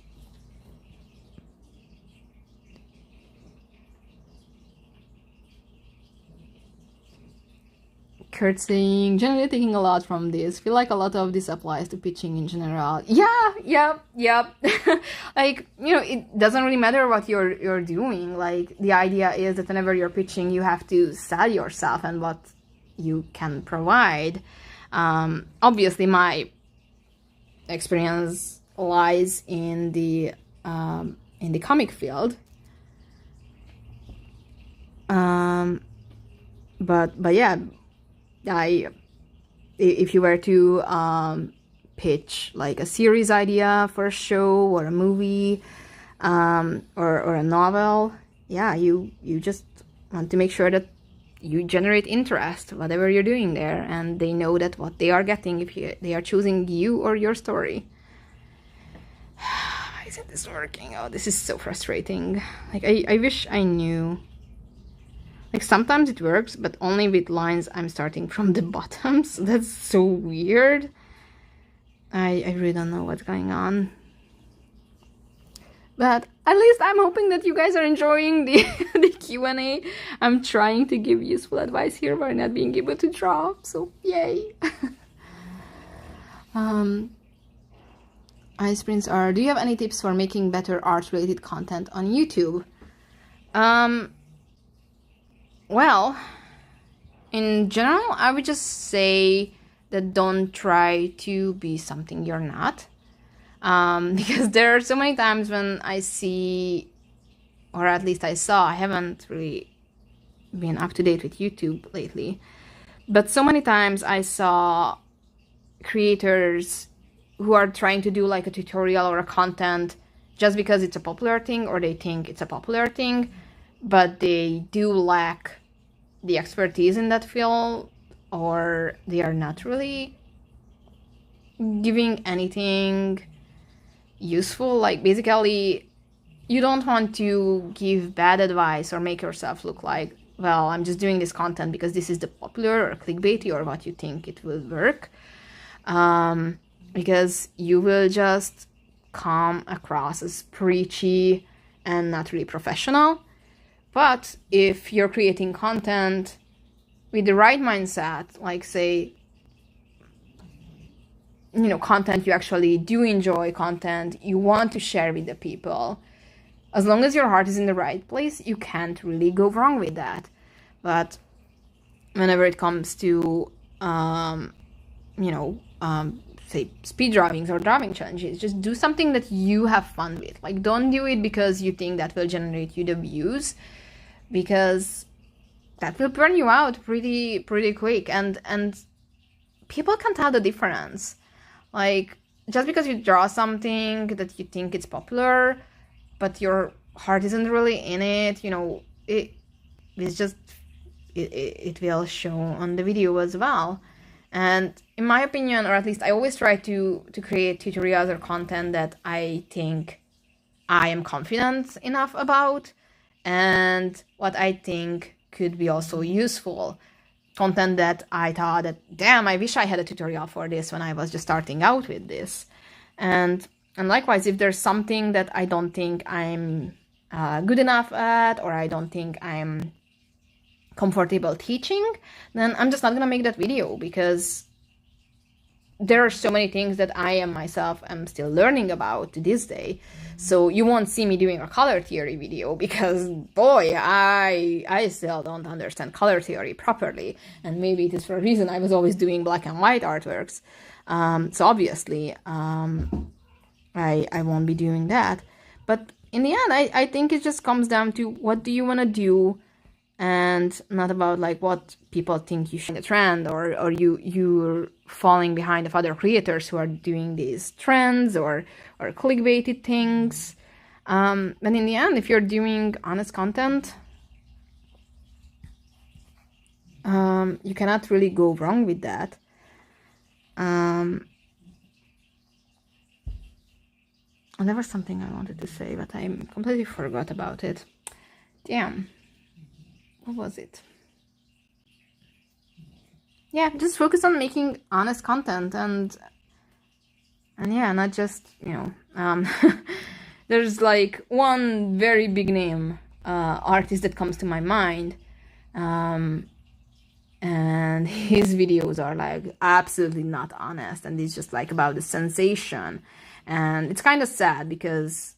Kurt saying, generally taking a lot from this. Feel like a lot of this applies to pitching in general. Yeah. Like, you know, it doesn't really matter what you're doing. Like, the idea is that whenever you're pitching, you have to sell yourself and what you can provide. Obviously, my experience lies in the comic field. But yeah. If you were to pitch like a series idea for a show or a movie, or a novel, yeah, you just want to make sure that you generate interest, whatever you're doing there, and they know that what they are getting if they are choosing you or your story. Isn't this working? Oh, this is so frustrating. Like, I wish I knew. Like, sometimes it works, but only with lines I'm starting from the bottom, so that's so weird. I really don't know what's going on. But at least I'm hoping that you guys are enjoying the Q&A. I'm trying to give useful advice here by not being able to draw, so yay. Ice Prince R, do you have any tips for making better art-related content on YouTube? Well, in general, I would just say that don't try to be something you're not. Because there are so many times when I see, or at least I saw, I haven't really been up to date with YouTube lately, but so many times I saw creators who are trying to do like a tutorial or a content just because it's a popular thing or they think it's a popular thing, but they do lack the expertise in that field, or they are not really giving anything useful. Like, basically, you don't want to give bad advice or make yourself look like, well, I'm just doing this content because this is the popular or clickbaity or what you think it will work, because you will just come across as preachy and not really professional. But if you're creating content with the right mindset, like, say, content you actually do enjoy, content you want to share with the people. As long as your heart is in the right place, you can't really go wrong with that. But whenever it comes to, say, speed drawings or drawing challenges, just do something that you have fun with. Like, don't do it because you think that will generate you the views, because that will burn you out pretty quick. And people can tell the difference. Like, just because you draw something that you think it's popular, but your heart isn't really in it, it will show on the video as well. And in my opinion, or at least I always try to create tutorials or content that I think I am confident enough about, and what I think could be also useful. Content that I thought that, damn, I wish I had a tutorial for this when I was just starting out with this. And likewise, if there's something that I don't think I'm good enough at, or I don't think I'm comfortable teaching, then I'm just not gonna make that video, because there are so many things that I myself am still learning about to this day. So you won't see me doing a color theory video, because boy, I still don't understand color theory properly, and maybe it is for a reason. I was always doing black and white artworks, so obviously I won't be doing that. But in the end, I think it just comes down to what do you want to do, and not about like what people think you should trend, or you're falling behind of other creators who are doing these trends or clickbaited things. But in the end, if you're doing honest content, you cannot really go wrong with that. And there was something I wanted to say, but I completely forgot about it. Damn. What was it? Yeah, just focus on making honest content, and yeah, not just, there's like one very big name artist that comes to my mind, and his videos are like absolutely not honest, and it's just like about the sensation, and it's kind of sad because,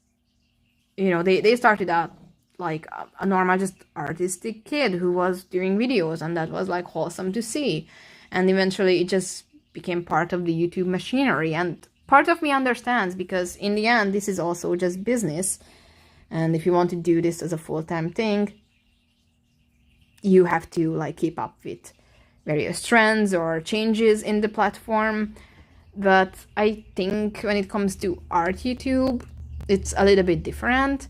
they started out like a normal, just artistic kid who was doing videos, and that was like wholesome to see. And eventually it just became part of the YouTube machinery. And part of me understands, because in the end, this is also just business. And if you want to do this as a full-time thing, you have to like keep up with various trends or changes in the platform. But I think when it comes to art YouTube, it's a little bit different.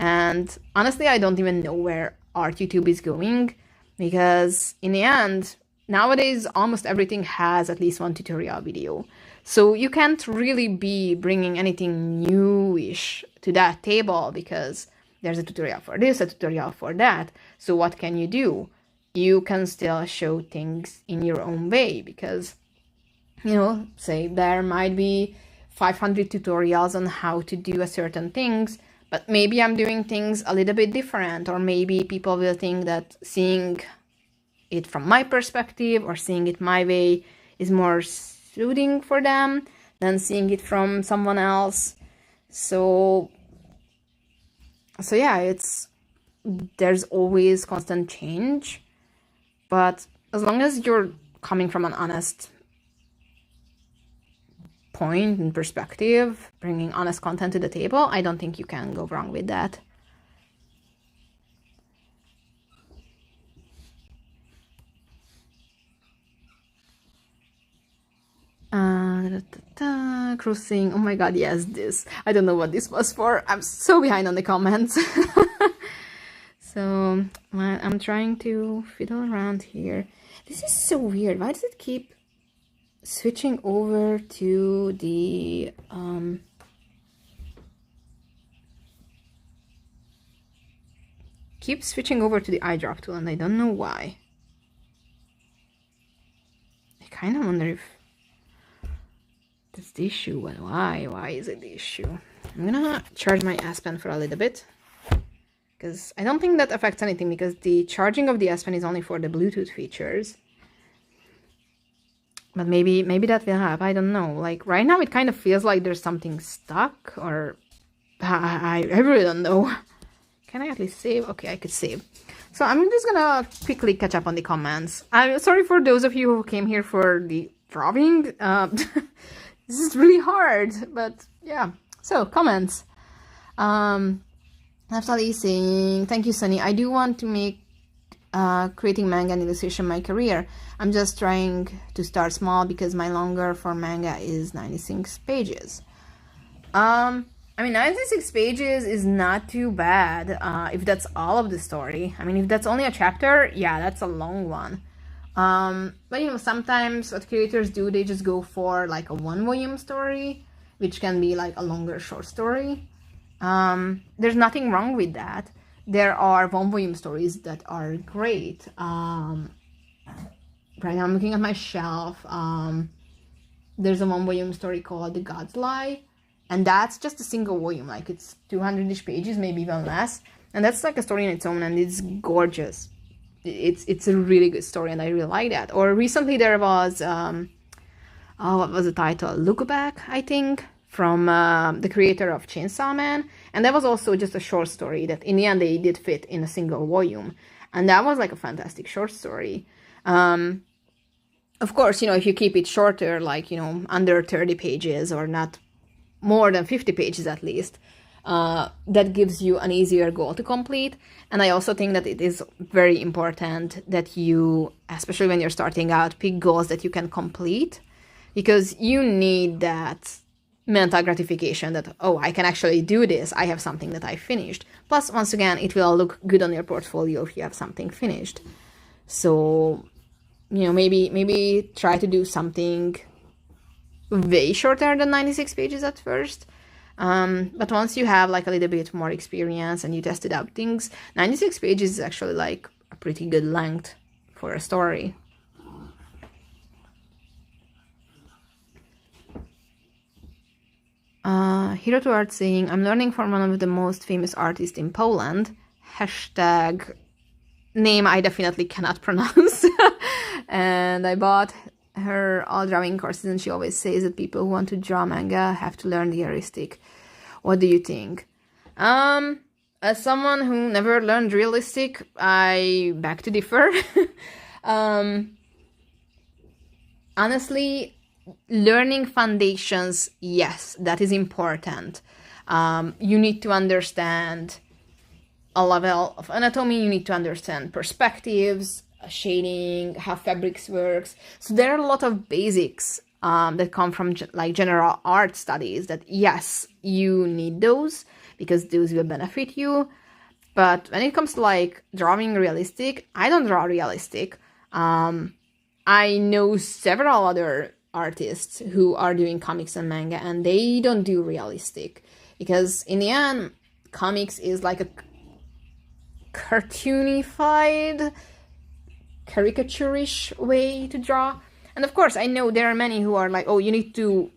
And honestly, I don't even know where art YouTube is going, because in the end, nowadays, almost everything has at least one tutorial video. So you can't really be bringing anything newish to that table, because there's a tutorial for this, a tutorial for that. So what can you do? You can still show things in your own way, because, say there might be 500 tutorials on how to do a certain things, but maybe I'm doing things a little bit different, or maybe people will think that seeing it from my perspective or seeing it my way is more suiting for them than seeing it from someone else. So yeah, there's always constant change, but as long as you're coming from an honest point and perspective, bringing honest content to the table, I don't think you can go wrong with that. Cruising. Oh my god, yes, this. I don't know what this was for. I'm so behind on the comments. So I'm trying to fiddle around here. This is so weird. Why does it keep switching over to the eyedrop tool, and I don't know why. I kind of wonder if that's the issue, but why is it the issue? I'm gonna charge my S Pen for a little bit, because I don't think that affects anything, because the charging of the S Pen is only for the Bluetooth features. But maybe that will help. I don't know. Like right now it kind of feels like there's something stuck, or I really don't know. Can I at least save? Okay, I could save. So I'm just gonna quickly catch up on the comments. I'm sorry for those of you who came here for the drawing. This is really hard, but yeah. So comments. Naftali saying, thank you, Sunny. I do want to make creating manga and illustration my career. I'm just trying to start small because my longer form manga is 96 pages. I mean, 96 pages is not too bad if that's all of the story. I mean, if that's only a chapter, yeah, that's a long one. But, you know, sometimes what creators do, they just go for like a 1-volume story, which can be like a longer short story. There's nothing wrong with that. There are 1-volume stories that are great. Right now I'm looking at my shelf. There's a 1-volume story called The God's Lie. And that's just a single volume, like it's 200-ish pages, maybe even less. And that's like a story in its own, and it's gorgeous. It's a really good story, and I really like that. Or recently there was, what was the title? Look Back, I think, from the creator of Chainsaw Man. And that was also just a short story that in the end they did fit in a single volume. And that was like a fantastic short story. Of course, you know, if you keep it shorter, like, you know, under 30 pages or not more than 50 pages at least, that gives you an easier goal to complete. And I also think that it is very important that you, especially when you're starting out, pick goals that you can complete, because you need that mental gratification that, oh, I can actually do this, I have something that I finished. Plus, once again, it will look good on your portfolio if you have something finished. So, you know, maybe try to do something way shorter than 96 pages at first. But once you have like a little bit more experience and you tested out things, 96 pages is actually like a pretty good length for a story. Hero to Art saying, I'm learning from one of the most famous artists in Poland. Hashtag name I definitely cannot pronounce. And I bought her all drawing courses, and she always says that people who want to draw manga have to learn the realistic. What do you think? As someone who never learned realistic, I beg to differ. Honestly, learning foundations, yes, that is important. You need to understand a level of anatomy, you need to understand perspectives, shading, how fabrics works. So there are a lot of basics that come from like general art studies that, yes, you need those because those will benefit you. But when it comes to like drawing realistic, I don't draw realistic. I know several other artists who are doing comics and manga, and they don't do realistic because in the end, comics is like a cartoonified, caricaturish way to draw. And of course, I know there are many who are like, oh, you need to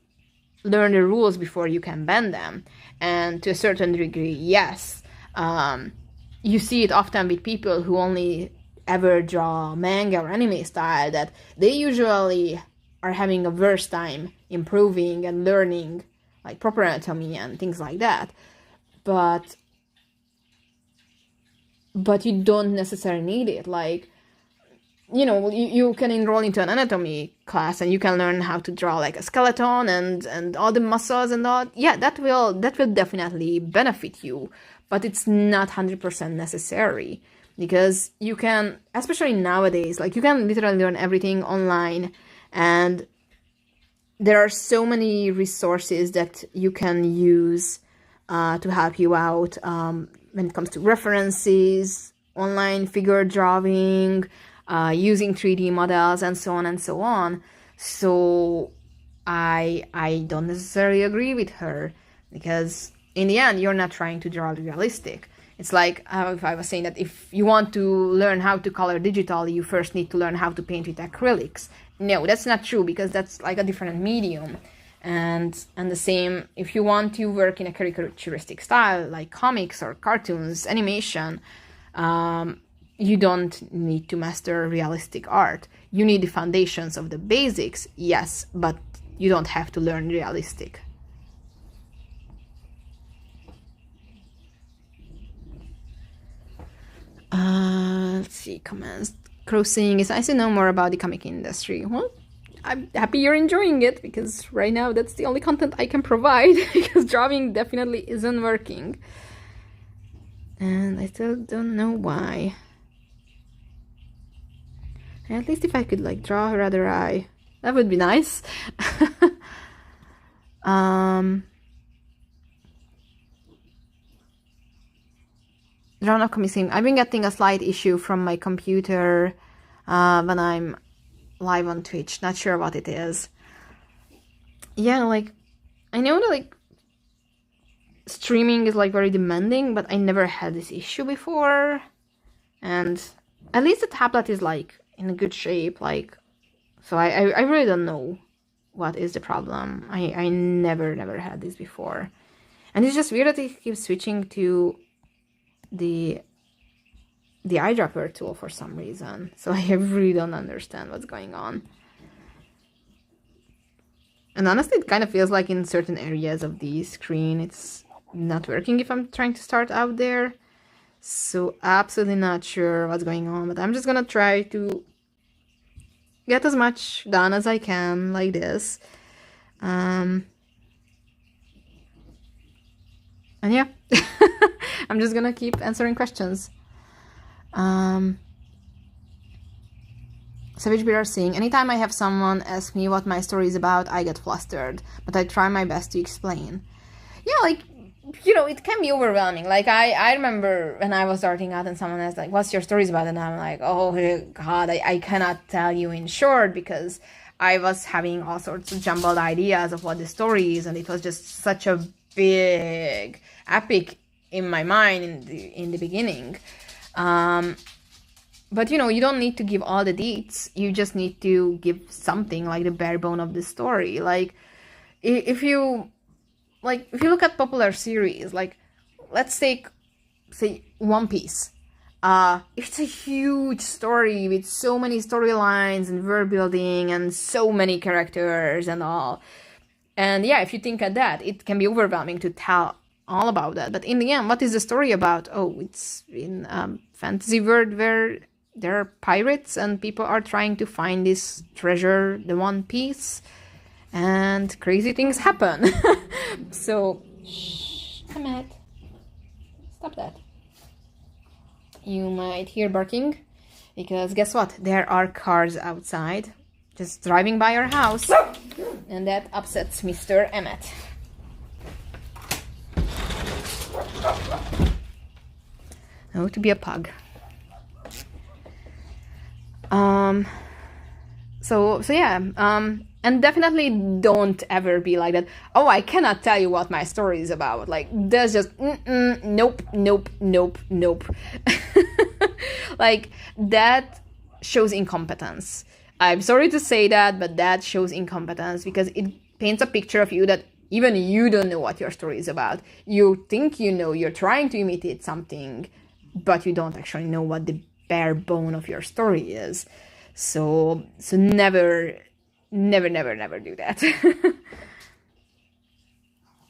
learn the rules before you can bend them. And to a certain degree, yes. You see it often with people who only ever draw manga or anime style, that they usually are having a worse time improving and learning like proper anatomy and things like that. But you don't necessarily need it. Like, you know, you can enroll into an anatomy class and you can learn how to draw like a skeleton and all the muscles and all. Yeah, that will definitely benefit you, but it's not 100% necessary, because you can, especially nowadays, like you can literally learn everything online, and there are so many resources that you can use to help you out when it comes to references, online figure drawing, using 3D models, and so on and so on. So I don't necessarily agree with her, because in the end, you're not trying to draw realistic. It's like if I was saying that if you want to learn how to color digitally, you first need to learn how to paint with acrylics. No, that's not true, because that's like a different medium. And the same, if you want to work in a caricaturistic style, like comics or cartoons, animation, you don't need to master realistic art. you need the foundations of the basics, yes, but you don't have to learn realistic. Let's see, comments. Crossing is nice to know more about the comic industry. Well, I'm happy you're enjoying it, because right now that's the only content I can provide, because drawing definitely isn't working. And I still don't know why. At least if I could like draw her other eye, that would be nice. Drawn up coming. I've been getting a slight issue from my computer when I'm live on Twitch. Not sure what it is. Yeah, like I know that like streaming is like very demanding, but I never had this issue before. And at least the tablet is like in a good shape, like, so I really don't know what is the problem. I never had this before. And it's just weird that it keeps switching to the eyedropper tool for some reason. So I really don't understand what's going on. And honestly, it kind of feels like in certain areas of the screen it's not working if I'm trying to start out there. So absolutely not sure what's going on, but I'm just gonna try to get as much done as I can like this. And yeah, I'm just gonna keep answering questions. Savage Beer saying, anytime I have someone ask me what my story is about, I get flustered, but I try my best to explain. Yeah, like, you know, it can be overwhelming. Like, I remember when I was starting out and someone asked, like, what's your stories about? And I'm like, oh, God, I cannot tell you in short, because I was having all sorts of jumbled ideas of what the story is, and it was just such a big epic in my mind in the beginning. But, you know, you don't need to give all the deets. You just need to give something, like the bare bone of the story. Like, if you look at popular series, like, let's take, say, One Piece. It's a huge story with so many storylines and world building and so many characters and all. And yeah, if you think at that, it can be overwhelming to tell all about that. But in the end, what is the story about? Oh, it's in a fantasy world where there are pirates and people are trying to find this treasure, the One Piece, and crazy things happen. So, shh, come on, stop that. You might hear barking, because guess what? There are cars outside just driving by our house, and that upsets Mr. Emmett. Oh, to be a pug. So yeah, and definitely don't ever be like that. Oh, I cannot tell you what my story is about. Like, there's just nope. Like, that shows incompetence. I'm sorry to say that, but that shows incompetence, because it paints a picture of you that even you don't know what your story is about. You think you know, you're trying to imitate something, but you don't actually know what the bare bone of your story is. So never do that.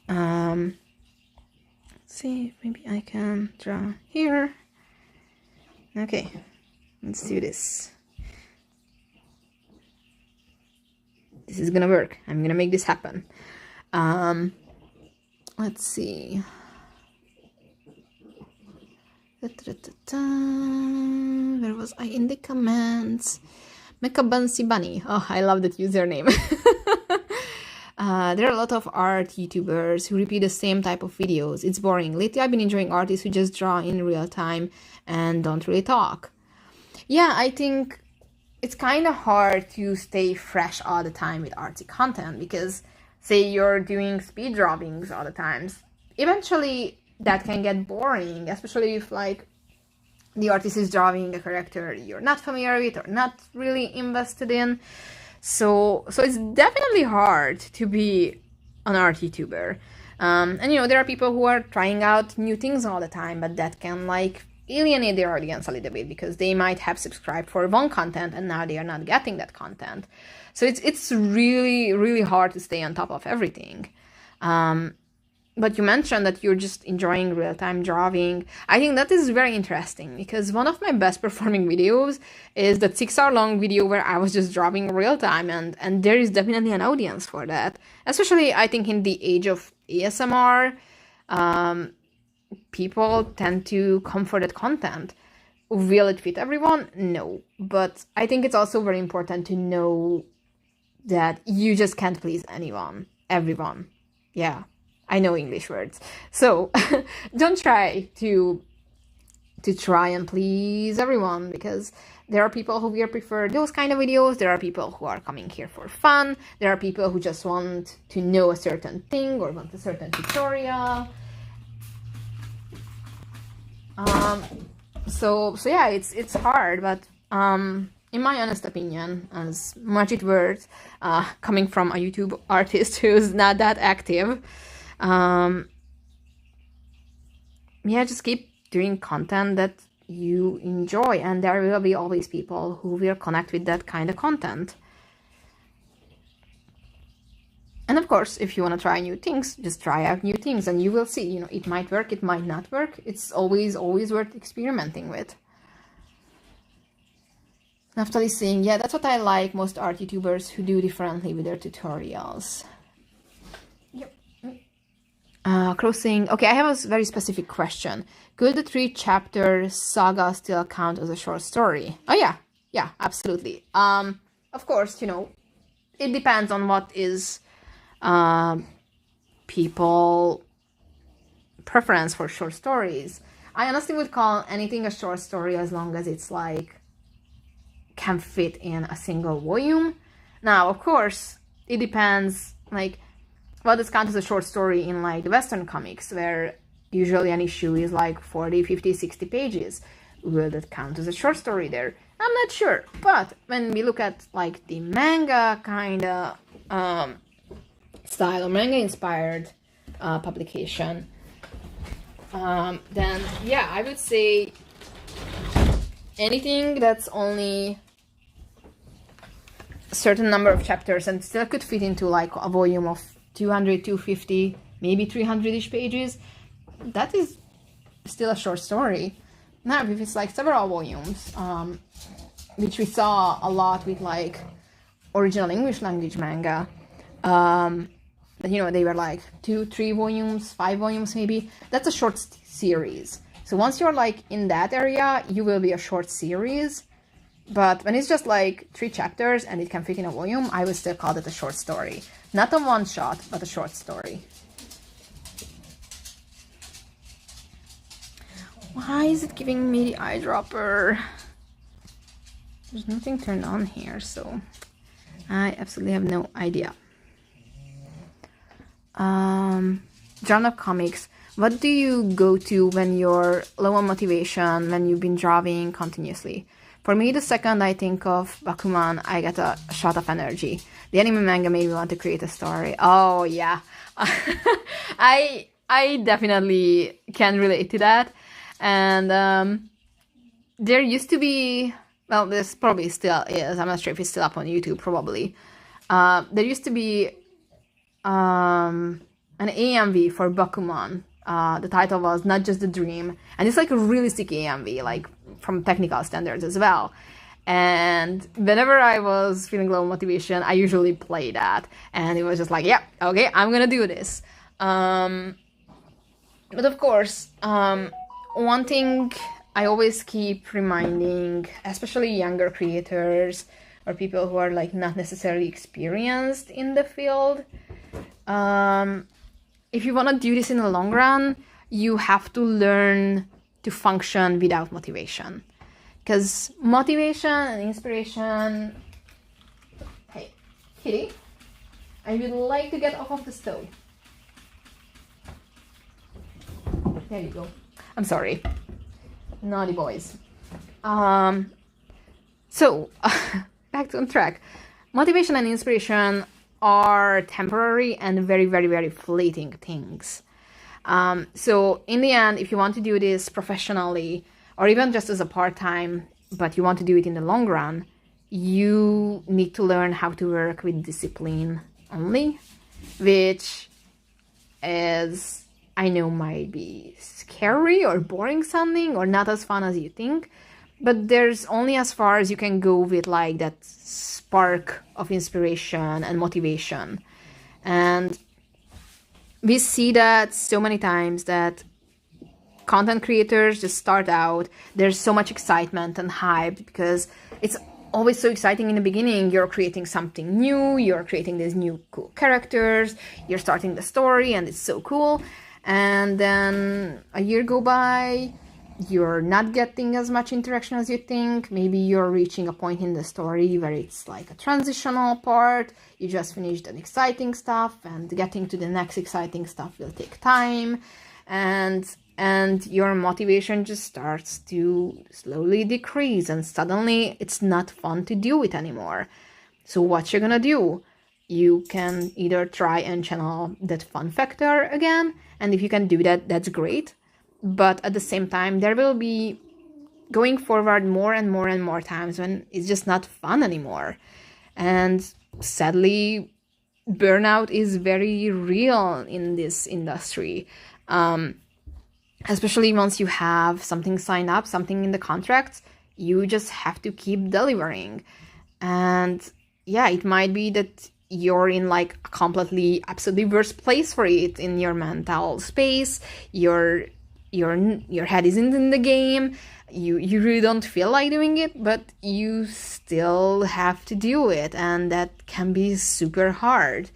Let's see if maybe I can draw here. Okay, let's do this. This is gonna work. I'm gonna make this happen. Let's see. Where was I in the comments? Mekabansi Bunny. Oh, I love that username. There are a lot of art YouTubers who repeat the same type of videos. It's boring. Lately, I've been enjoying artists who just draw in real time and don't really talk. Yeah, I think it's kind of hard to stay fresh all the time with artsy content, because, say, you're doing speed drawings all the times. Eventually, that can get boring, especially if, like, the artist is drawing a character you're not familiar with or not really invested in. So it's definitely hard to be an art YouTuber. And, you know, there are people who are trying out new things all the time, but that can, like, alienate their audience a little bit because they might have subscribed for one content and now they are not getting that content. So it's really, really hard to stay on top of everything. But you mentioned that you're just enjoying real-time drawing. I think that is very interesting because one of my best performing videos is that 6-hour-long video where I was just drawing real-time, and there is definitely an audience for that. Especially, I think, in the age of ASMR, people tend to come for that content. Will it fit everyone? No. But I think it's also very important to know that you just can't please everyone. Yeah. I know English words. So don't try to try and please everyone, because there are people who will prefer those kind of videos. There are people who are coming here for fun. There are people who just want to know a certain thing or want a certain tutorial. So yeah, it's hard, but in my honest opinion, as much it worth, coming from a YouTube artist who's not that active, yeah, just keep doing content that you enjoy, and there will be always people who will connect with that kind of content. And of course, if you want to try new things, just try out new things and you will see, you know, it might work, it might not work. It's always worth experimenting with. Naftali is saying, yeah, that's what I like most art YouTubers who do differently with their tutorials. Yep. Crossing. Okay, I have a very specific question. Could the 3-chapter saga still count as a short story? Oh yeah, absolutely. Of course, you know, it depends on what is people preference for short stories. I honestly would call anything a short story as long as it's like can fit in a single volume. Now, of course, it depends, like, what is counted as a short story in like the Western comics, where usually an issue is like 40, 50, 60 pages. Will that count as a short story there? I'm not sure. But when we look at like the manga kind of style or manga inspired publication, then yeah, I would say anything that's only a certain number of chapters and still could fit into like a volume of 200, 250, maybe 300-ish pages, that is still a short story. Now, if it's like several volumes, which we saw a lot with like original English language manga, you know, they were like 2, 3 volumes, 5 volumes maybe, that's a short series. So once you're like in that area, you will be a short series. But when it's just like 3 chapters and it can fit in a volume, I would still call it a short story. Not a one shot, but a short story. Why is it giving me the eyedropper? There's nothing turned on here, so I absolutely have no idea. Genre of comics. What do you go to when you're low on motivation, when you've been drawing continuously? For me, the second I think of Bakuman, I get a shot of energy. The anime manga made me want to create a story. Oh, yeah. I definitely can relate to that. And there used to be, well, this probably still is. I'm not sure if it's still up on YouTube, probably. There used to be an AMV for Bakuman. The title was Not Just a Dream, and it's like a realistic AMV, like from technical standards as well. And whenever I was feeling low motivation, I usually play that, and it was just like, yeah, okay, I'm gonna do this. But of course, one thing I always keep reminding, especially younger creators or people who are like not necessarily experienced in the field, if you want to do this in the long run, you have to learn to function without motivation. Because motivation and inspiration... Hey, kitty, I would like to get off of the stove. There you go. I'm sorry. Naughty boys. So, back on track. Motivation and inspiration are temporary and very, very, very fleeting things. So in the end, if you want to do this professionally, or even just as a part-time, but you want to do it in the long run, you need to learn how to work with discipline only, which is, I know, might be scary or boring sounding or not as fun as you think, but there's only as far as you can go with like that spark of inspiration and motivation. And we see that so many times that content creators just start out, there's so much excitement and hype because it's always so exciting in the beginning. You're creating something new, you're creating these new cool characters, you're starting the story, and it's so cool. And then a year go by, you're not getting as much interaction as you think. Maybe you're reaching a point in the story where it's like a transitional part. You just finished an exciting stuff, and getting to the next exciting stuff will take time. And your motivation just starts to slowly decrease, and suddenly it's not fun to do it anymore. So what you're gonna do? You can either try and channel that fun factor again, and if you can do that, that's great. But at the same time, there will be going forward more and more and more times when it's just not fun anymore. And sadly, burnout is very real in this industry. Especially once you have something signed up, something in the contracts, you just have to keep delivering. And yeah, it might be that you're in like a completely, absolutely worst place for it in your mental space. Your head isn't in the game. You really don't feel like doing it, but you still have to do it, and that can be super hard.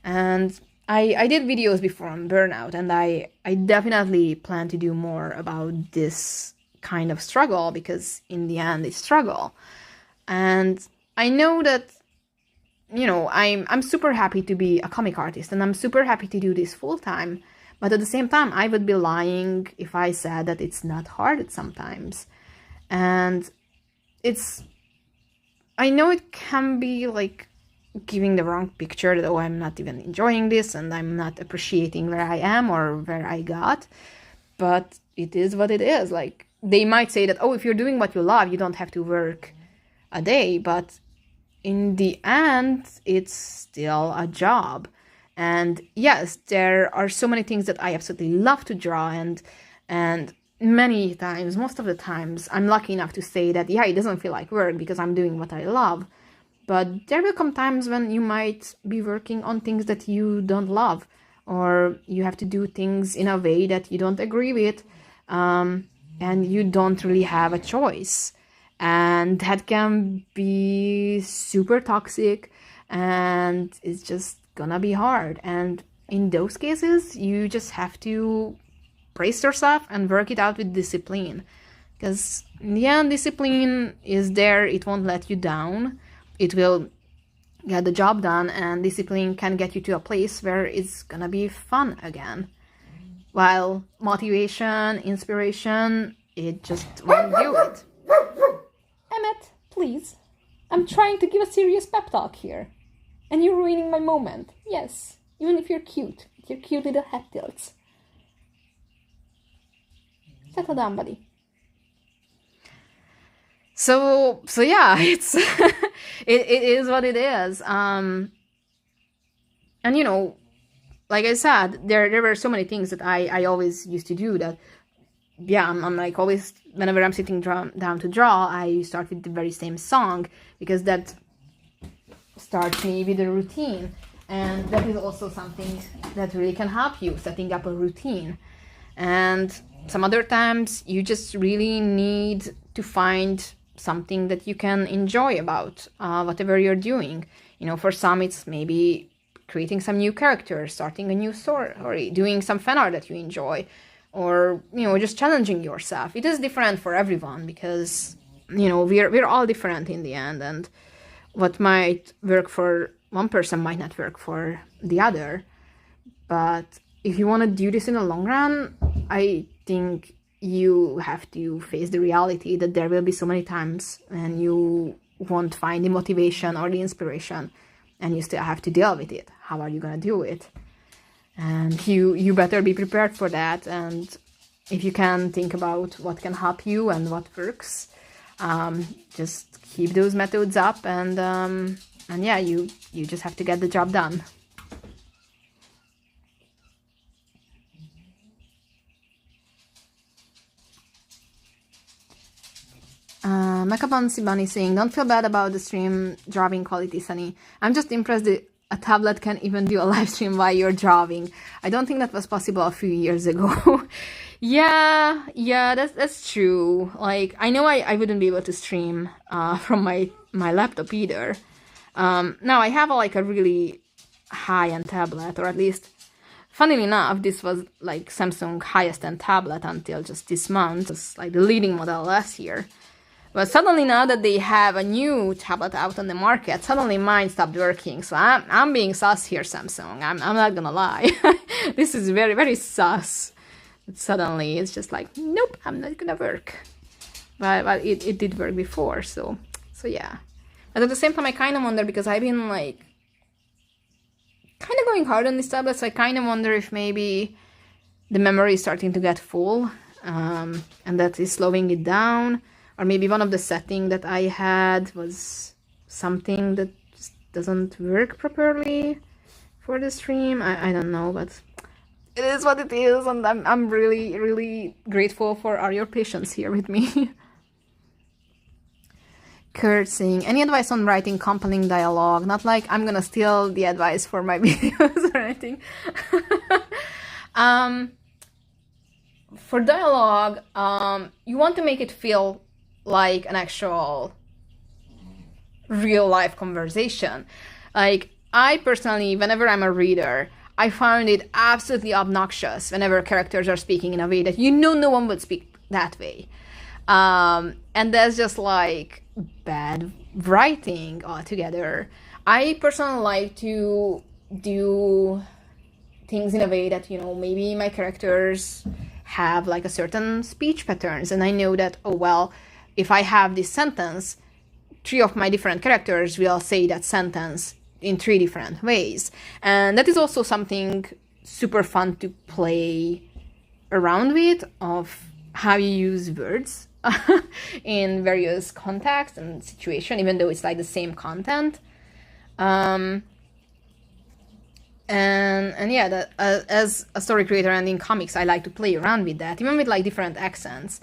And I did videos before on burnout, and I definitely plan to do more about this kind of struggle, because in the end it's struggle. And I know that, you know, I'm super happy to be a comic artist, and I'm super happy to do this full time. But at the same time, I would be lying if I said that it's not hard sometimes. And I know it can be like giving the wrong picture that, oh, I'm not even enjoying this and I'm not appreciating where I am or where I got. But it is what it is. Like, they might say that, oh, if you're doing what you love, you don't have to work a day. But in the end, it's still a job. And yes, there are so many things that I absolutely love to draw, and many times, most of the times, I'm lucky enough to say that, yeah, it doesn't feel like work because I'm doing what I love. But there will come times when you might be working on things that you don't love, or you have to do things in a way that you don't agree with, and you don't really have a choice. And that can be super toxic, and it's just gonna be hard. And in those cases, you just have to brace yourself and work it out with discipline, because in the end, discipline is there. It won't let you down. It will get the job done, and discipline can get you to a place where it's gonna be fun again. While motivation, inspiration, it just won't do it. Emmett, please. I'm trying to give a serious pep talk here. And you're ruining my moment. Yes, even if you're cute. With your cute little head tilts. Settle down, buddy. So yeah, it's it is what it is. And you know, like I said, there were so many things that I always used to do that. Yeah, I'm like always, whenever I'm sitting down to draw, I start with the very same song, because that starts me with a routine. And that is also something that really can help you, setting up a routine. And some other times you just really need to find something that you can enjoy about whatever you're doing. You know, for some it's maybe creating some new characters, starting a new story, doing some fan art that you enjoy, or, you know, just challenging yourself. It is different for everyone, because, you know, we're all different in the end, and what might work for one person might not work for the other. But if you want to do this in the long run, I think you have to face the reality that there will be so many times when you won't find the motivation or the inspiration, and you still have to deal with it. How are you going to do it? And you better be prepared for that. And if you can think about what can help you and what works, just keep those methods up, and yeah, you just have to get the job done. Makabansi Bunny saying, don't feel bad about the stream drawing quality, Sunny. I'm just impressed that a tablet can even do a live stream while you're drawing. I don't think that was possible a few years ago. yeah, that's true. Like, I know I wouldn't be able to stream from my laptop either. Now I have a really high-end tablet, or at least, funnily enough, this was like Samsung highest-end tablet until just this month. It's like the leading model last year. But suddenly, now that they have a new tablet out on the market, suddenly mine stopped working. So I'm being sus here, Samsung. I'm not gonna lie. This is very, very sus. But suddenly it's just like, nope, I'm not gonna work. But it did work before, so yeah. But at the same time, I kind of wonder, because I've been like kind of going hard on this tablet, so I kind of wonder if maybe the memory is starting to get full, and that is slowing it down. Or maybe one of the settings that I had was something that just doesn't work properly for the stream. I don't know, but it is what it is, and I'm really, really grateful for your patience here with me. Kurt saying, any advice on writing compelling dialogue? Not like I'm gonna steal the advice for my videos or anything. For dialogue, you want to make it feel like an actual real life conversation. Like, I personally, whenever I'm a reader, I find it absolutely obnoxious whenever characters are speaking in a way that no one would speak that way. And that's just like bad writing altogether. I personally like to do things in a way that, maybe my characters have like a certain speech patterns, and I know that, oh well, if I have this sentence, 3 of my different characters will say that sentence in 3 different ways. And that is also something super fun to play around with, of how you use words in various contexts and situations, even though it's like the same content. And yeah, that, as a story creator and in comics, I like to play around with that, even with like different accents.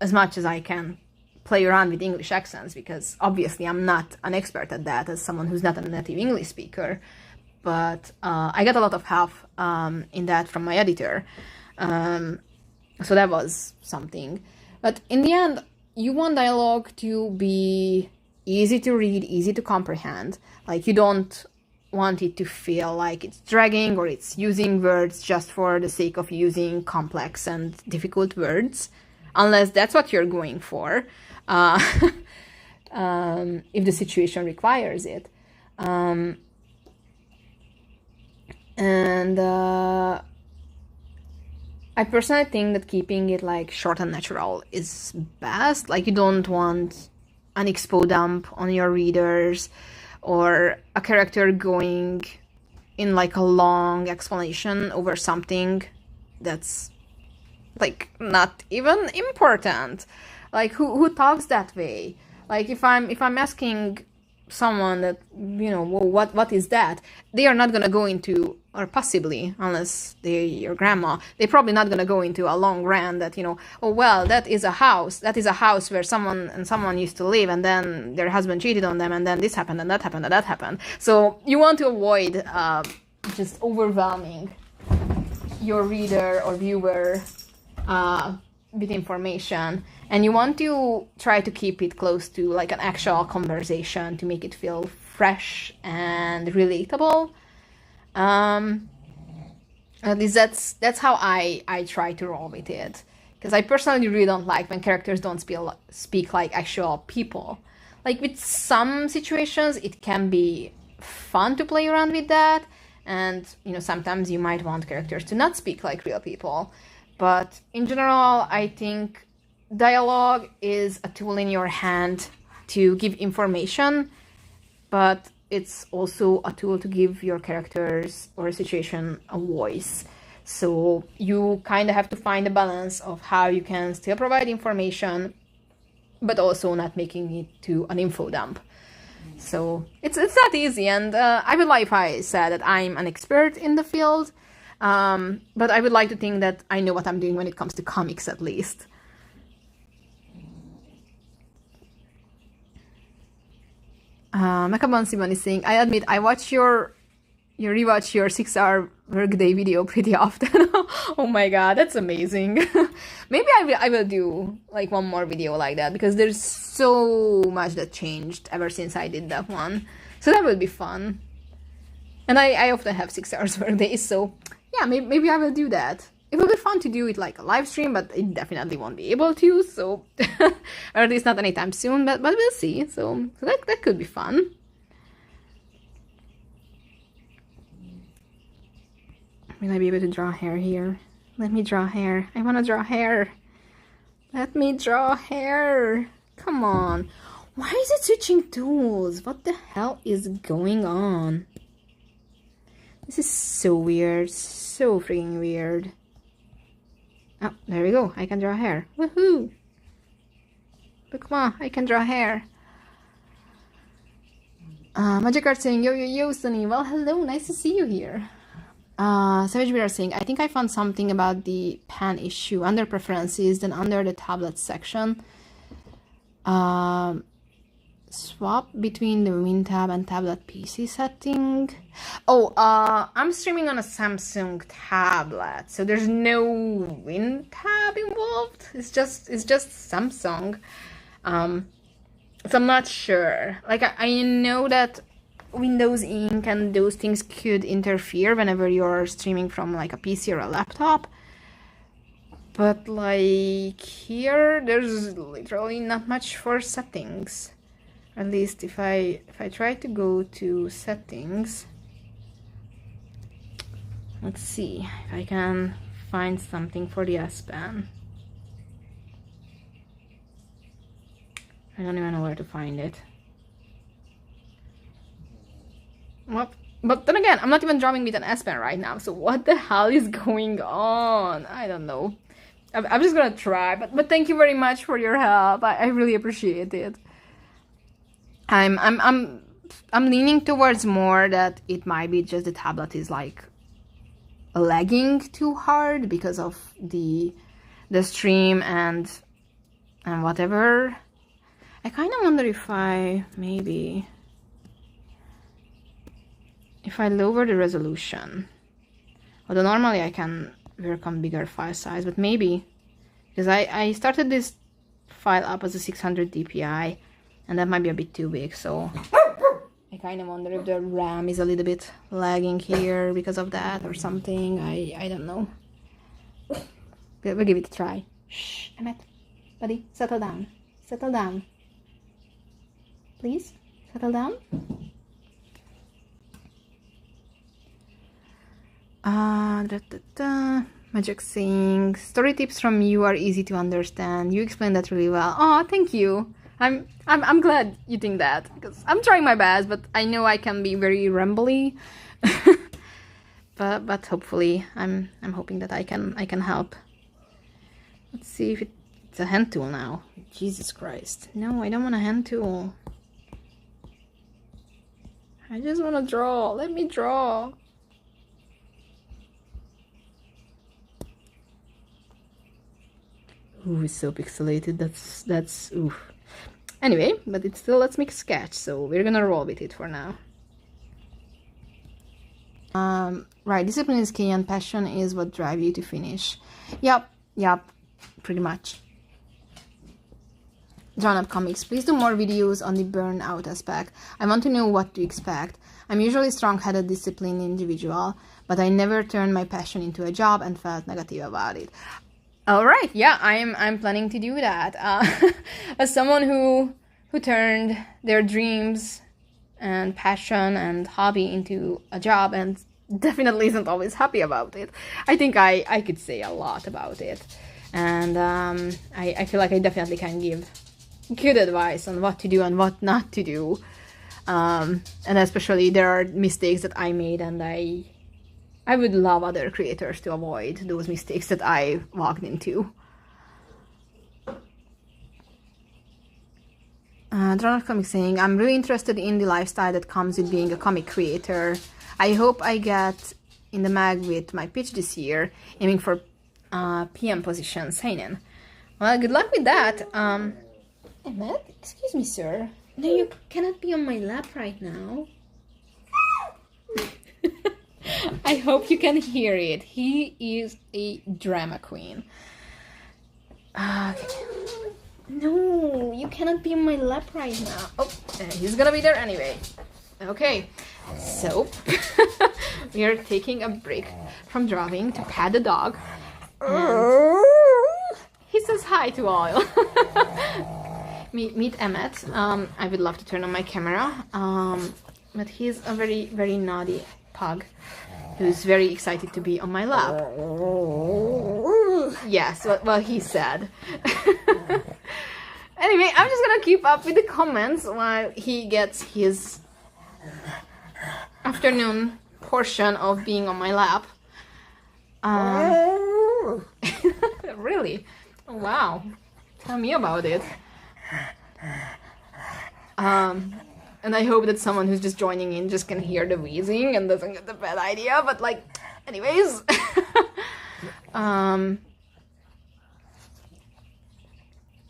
As much as I can play around with English accents, because obviously I'm not an expert at that as someone who's not a native English speaker, but I got a lot of help in that from my editor. So that was something. But in the end, you want dialogue to be easy to read, easy to comprehend. Like, you don't want it to feel like it's dragging or it's using words just for the sake of using complex and difficult words, unless that's what you're going for, if the situation requires it. I personally think that keeping it like short and natural is best. Like, you don't want an expo dump on your readers, or a character going in like a long explanation over something that's like not even important. Like, who talks that way? Like, if I'm asking someone that, well, what is that, they are not gonna go into, or possibly, unless they're your grandma, they're probably not gonna go into a long rant that, oh well, that is a house where someone used to live, and then their husband cheated on them, and then this happened, and that happened, and that happened. So you want to avoid just overwhelming your reader or viewer with information, and you want to try to keep it close to like an actual conversation to make it feel fresh and relatable. At least that's how I try to roll with it, because I personally really don't like when characters don't speak like actual people. Like, with some situations it can be fun to play around with that, and sometimes you might want characters to not speak like real people. But in general, I think dialogue is a tool in your hand to give information, but it's also a tool to give your characters or a situation a voice. So you kind of have to find a balance of how you can still provide information, but also not making it to an info dump. So it's not easy, and I would lie if I said that I'm an expert in the field, but I would like to think that I know what I'm doing when it comes to comics, at least. Macabon Simon is saying, I admit I watch you rewatch your 6-hour workday video pretty often. Oh my god, that's amazing. Maybe I will do like one more video like that, because there's so much that changed ever since I did that one. So that will be fun. And I often have 6 hours workday, so yeah, maybe I will do that. It will be fun to do it like a live stream, but it definitely won't be able to, so or at least not anytime soon, but we'll see. So that could be fun. Will I be able to draw hair here? Let me draw hair. I want to draw hair. Let me draw hair. Come on. Why is it switching tools? What the hell is going on? This is so weird. So freaking weird. Oh, there we go. I can draw hair. Woohoo! But come on, I can draw hair. Magic Art saying, yo, Sunny. Well, hello. Nice to see you here. Savage Bear saying, I think I found something about the pen issue under preferences, then under the tablet section. Swap between the WinTab and tablet PC setting. Oh, I'm streaming on a Samsung tablet, so there's no WinTab involved. It's just Samsung. So I'm not sure. Like I know that Windows Ink and those things could interfere whenever you're streaming from like a PC or a laptop, but like here there's literally not much for settings. At least if I try to go to settings, let's see if I can find something for the S Pen. I don't even know where to find it. Well, but then again, I'm not even drawing with an S Pen right now, so what the hell is going on? I don't know. I'm just gonna try, but thank you very much for your help. I really appreciate it. I'm leaning towards more that it might be just the tablet is like lagging too hard because of the stream and whatever. I kind of wonder if I lower the resolution, although normally I can work on bigger file size, but maybe because I started this file up as a 600 dpi, and that might be a bit too big, so I kind of wonder if the RAM is a little bit lagging here because of that or something. I don't know. We'll give it a try. Shh, Emmett, buddy, settle down. Settle down. Please, settle down. Magic saying, story tips from you are easy to understand. You explained that really well. Oh, thank you. I'm glad you think that, because I'm trying my best, but I know I can be very rambly. but hopefully I'm hoping that I can help. Let's see if it's a hand tool now. Jesus Christ. No, I don't want a hand tool. I just want to draw. Let me draw. Ooh, it's so pixelated. That's oof. Anyway, but it still lets me sketch, so we're gonna roll with it for now. Right, discipline is key and passion is what drives you to finish. Yep, pretty much. Drawn Up Comics, please do more videos on the burnout aspect. I want to know what to expect. I'm usually a strong-headed, disciplined individual, but I never turned my passion into a job and felt negative about it. All right, yeah, I'm planning to do that. As someone who turned their dreams and passion and hobby into a job and definitely isn't always happy about it, I think I could say a lot about it. And I feel like I definitely can give good advice on what to do and what not to do. And especially there are mistakes that I made, and I I would love other creators to avoid those mistakes that I walked into. Drawinglive Comic saying, I'm really interested in the lifestyle that comes with being a comic creator. I hope I get in the mag with my pitch this year, aiming for PM position. Seinen. Well, good luck with that. Emmett, excuse me, sir. No, you cannot be on my lap right now. I hope you can hear it. He is a drama queen. Okay. No, you cannot be on my lap right now. Oh, he's gonna be there anyway. Okay, so we are taking a break from drawing to pet the dog. He says hi to all. Meet Emmett. I would love to turn on my camera, but he's a very, very naughty pug who's very excited to be on my lap. Yes, well, he said. Anyway, I'm just gonna keep up with the comments while he gets his afternoon portion of being on my lap. Really? Oh, wow. Tell me about it. And I hope that someone who's just joining in just can hear the wheezing and doesn't get the bad idea, but like, anyways.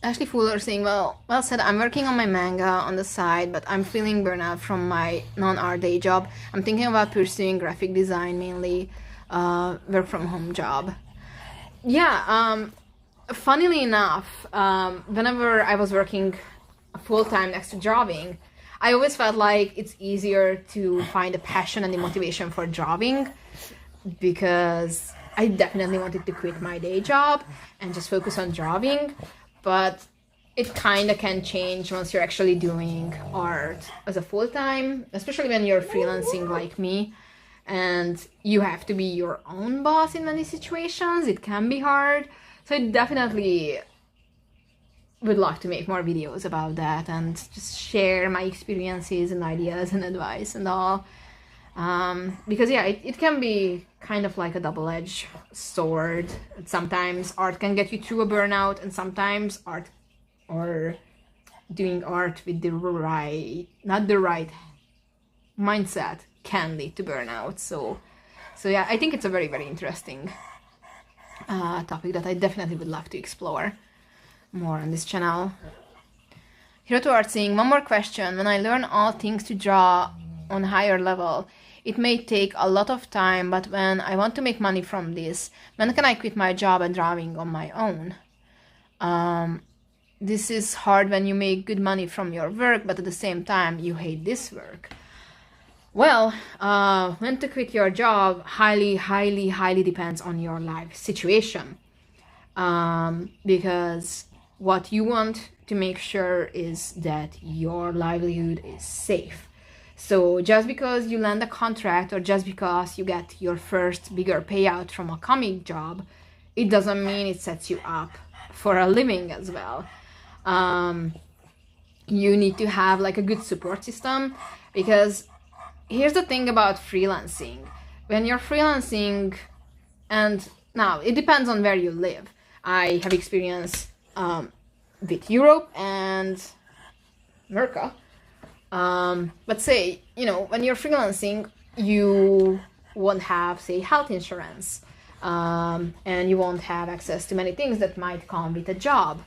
Ashley Fuller saying, well said, I'm working on my manga on the side, but I'm feeling burnout from my non-art day job. I'm thinking about pursuing graphic design, mainly work from home job. Yeah, funnily enough, whenever I was working full-time next to drawing, I always felt like it's easier to find a passion and the motivation for drawing, because I definitely wanted to quit my day job and just focus on drawing. But it kind of can change once you're actually doing art as a full-time, especially when you're freelancing like me, and you have to be your own boss in many situations. It can be hard. So I definitely would love to make more videos about that and just share my experiences and ideas and advice and all. Because yeah, it can be kind of like a double-edged sword. Sometimes art can get you through a burnout, and sometimes art or doing art with the not the right mindset can lead to burnout. So yeah, I think it's a very, very interesting topic that I definitely would love to explore more on this channel. Hero to Art saying, one more question. When I learn all things to draw on higher level, it may take a lot of time, but when I want to make money from this, when can I quit my job and drawing on my own? This is hard when you make good money from your work, but at the same time you hate this work. Well, when to quit your job highly, highly, highly depends on your life situation. Because what you want to make sure is that your livelihood is safe. So just because you land a contract or just because you get your first bigger payout from a comic job, it doesn't mean it sets you up for a living as well. You need to have like a good support system, because here's the thing about freelancing. When you're freelancing, and now it depends on where you live. I have experience with Europe and America. But say, when you're freelancing, you won't have, say, health insurance, and you won't have access to many things that might come with a job.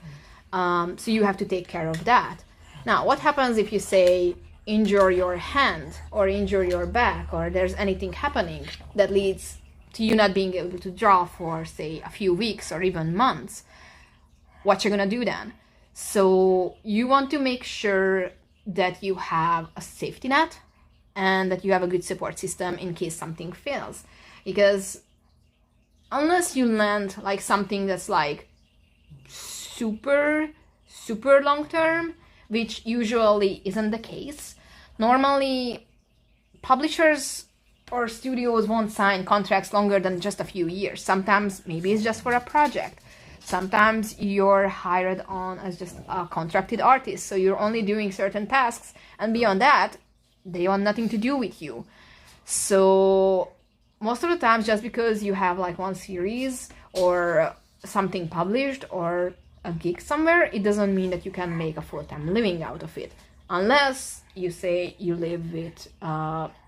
So you have to take care of that. Now, what happens if you, say, injure your hand or injure your back, or there's anything happening that leads to you not being able to draw for, say, a few weeks or even months? What you're gonna do then? So you want to make sure that you have a safety net and that you have a good support system in case something fails. Because unless you land like something that's like super, super long term, which usually isn't the case, normally publishers or studios won't sign contracts longer than just a few years. Sometimes maybe it's just for a project. Sometimes you're hired on as just a contracted artist, so you're only doing certain tasks, and beyond that, they want nothing to do with you. So most of the times, just because you have like one series or something published or a gig somewhere, it doesn't mean that you can make a full-time living out of it, unless you say you live with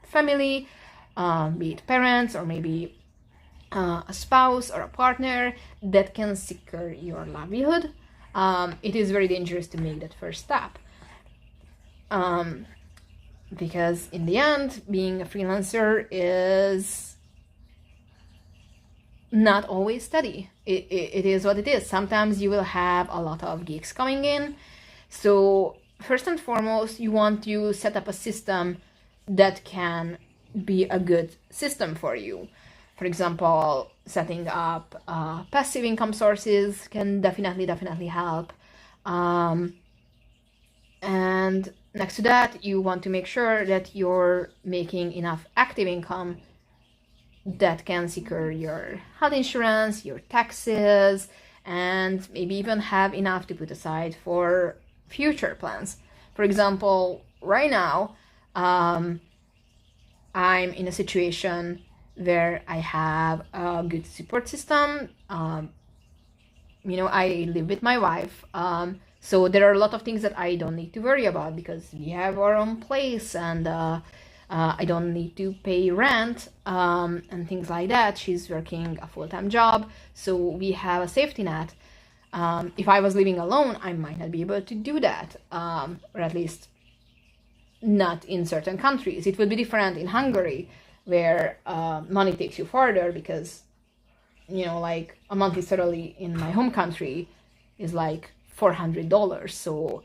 family, be it parents or maybe a spouse or a partner that can secure your livelihood. It is very dangerous to make that first step, because in the end, being a freelancer is not always steady. It is what it is. Sometimes you will have a lot of gigs coming in. So first and foremost, you want to set up a system that can be a good system for you. For example, setting up passive income sources can definitely help. And next to that, you want to make sure that you're making enough active income that can secure your health insurance, your taxes, and maybe even have enough to put aside for future plans. For example, right now, I'm in a situation where I have a good support system. I live with my wife, so there are a lot of things that I don't need to worry about because we have our own place, and I don't need to pay rent and things like that. She's working a full-time job, so we have a safety net. If I was living alone, I might not be able to do that, or at least not in certain countries. It would be different in Hungary, where money takes you farther because, like a monthly salary in my home country is like $400. So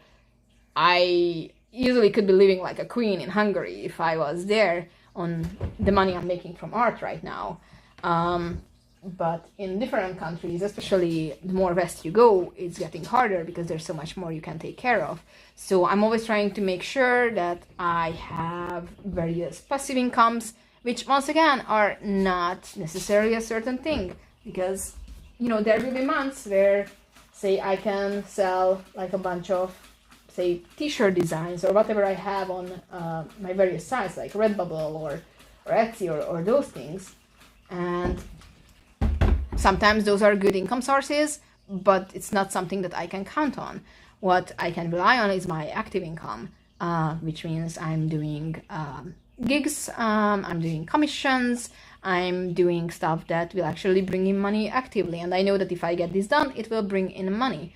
I easily could be living like a queen in Hungary if I was there on the money I'm making from art right now. But in different countries, especially the more west you go, it's getting harder because there's so much more you can take care of. So I'm always trying to make sure that I have various passive incomes, which once again are not necessarily a certain thing, because there will be months where, say, I can sell like a bunch of, say, t-shirt designs or whatever I have on my various sites like Redbubble or Etsy or those things, and sometimes those are good income sources, but it's not something that I can count on. What I can rely on is my active income, which means I'm doing gigs, I'm doing commissions, I'm doing stuff that will actually bring in money actively, and I know that if I get this done, it will bring in money.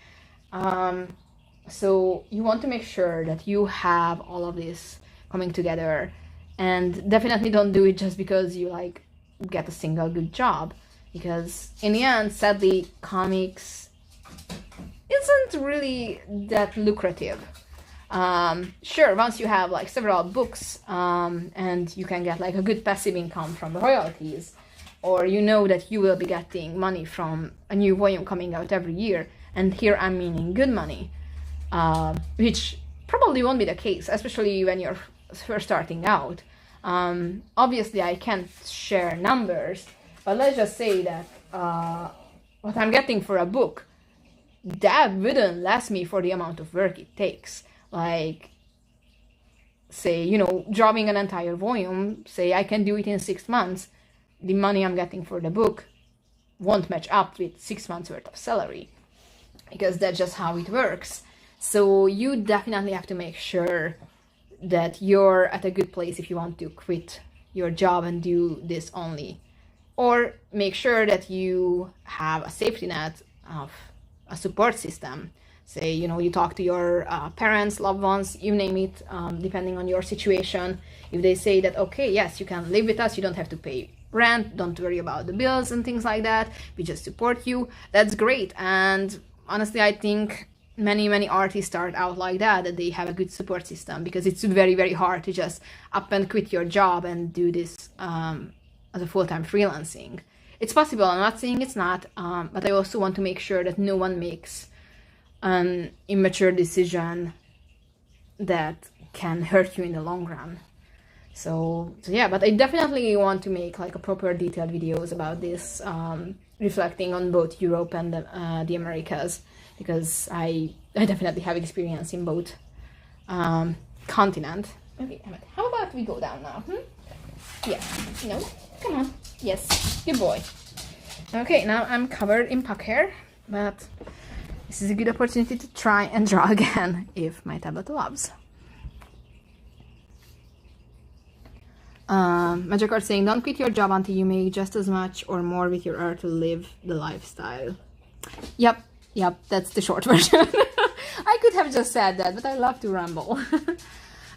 So you want to make sure that you have all of this coming together, and definitely don't do it just because you get a single good job, because in the end, sadly, comics isn't really that lucrative. Sure, once you have several books and you can get a good passive income from the royalties, or that you will be getting money from a new volume coming out every year, and here I'm meaning good money, which probably won't be the case, especially when you're first starting out. Obviously I can't share numbers, but let's just say that what I'm getting for a book, that wouldn't last me for the amount of work it takes. Say, drawing an entire volume, say I can do it in 6 months. The money I'm getting for the book won't match up with 6 months worth of salary, because that's just how it works. So you definitely have to make sure that you're at a good place if you want to quit your job and do this only. Or make sure that you have a safety net of a support system. Say, you talk to your parents, loved ones, you name it, depending on your situation. If they say that, okay, yes, you can live with us, you don't have to pay rent, don't worry about the bills and things like that, we just support you, that's great. And honestly, I think many artists start out like that they have a good support system, because it's very hard to just up and quit your job and do this as a full-time freelancing. It's possible, I'm not saying it's not, but I also want to make sure that no one makes an immature decision that can hurt you in the long run. So yeah, but I definitely want to make a proper detailed videos about this, reflecting on both Europe and the Americas, because I definitely have experience in both continent. Okay, Emmett, how about we go down now? Yes. No. Come on. Yes. Good boy. Okay, now I'm covered in puck hair, but this is a good opportunity to try and draw again if my tablet allows. Magic card saying, don't quit your job until you make just as much or more with your art to live the lifestyle. Yep, that's the short version. I could have just said that, but I love to ramble.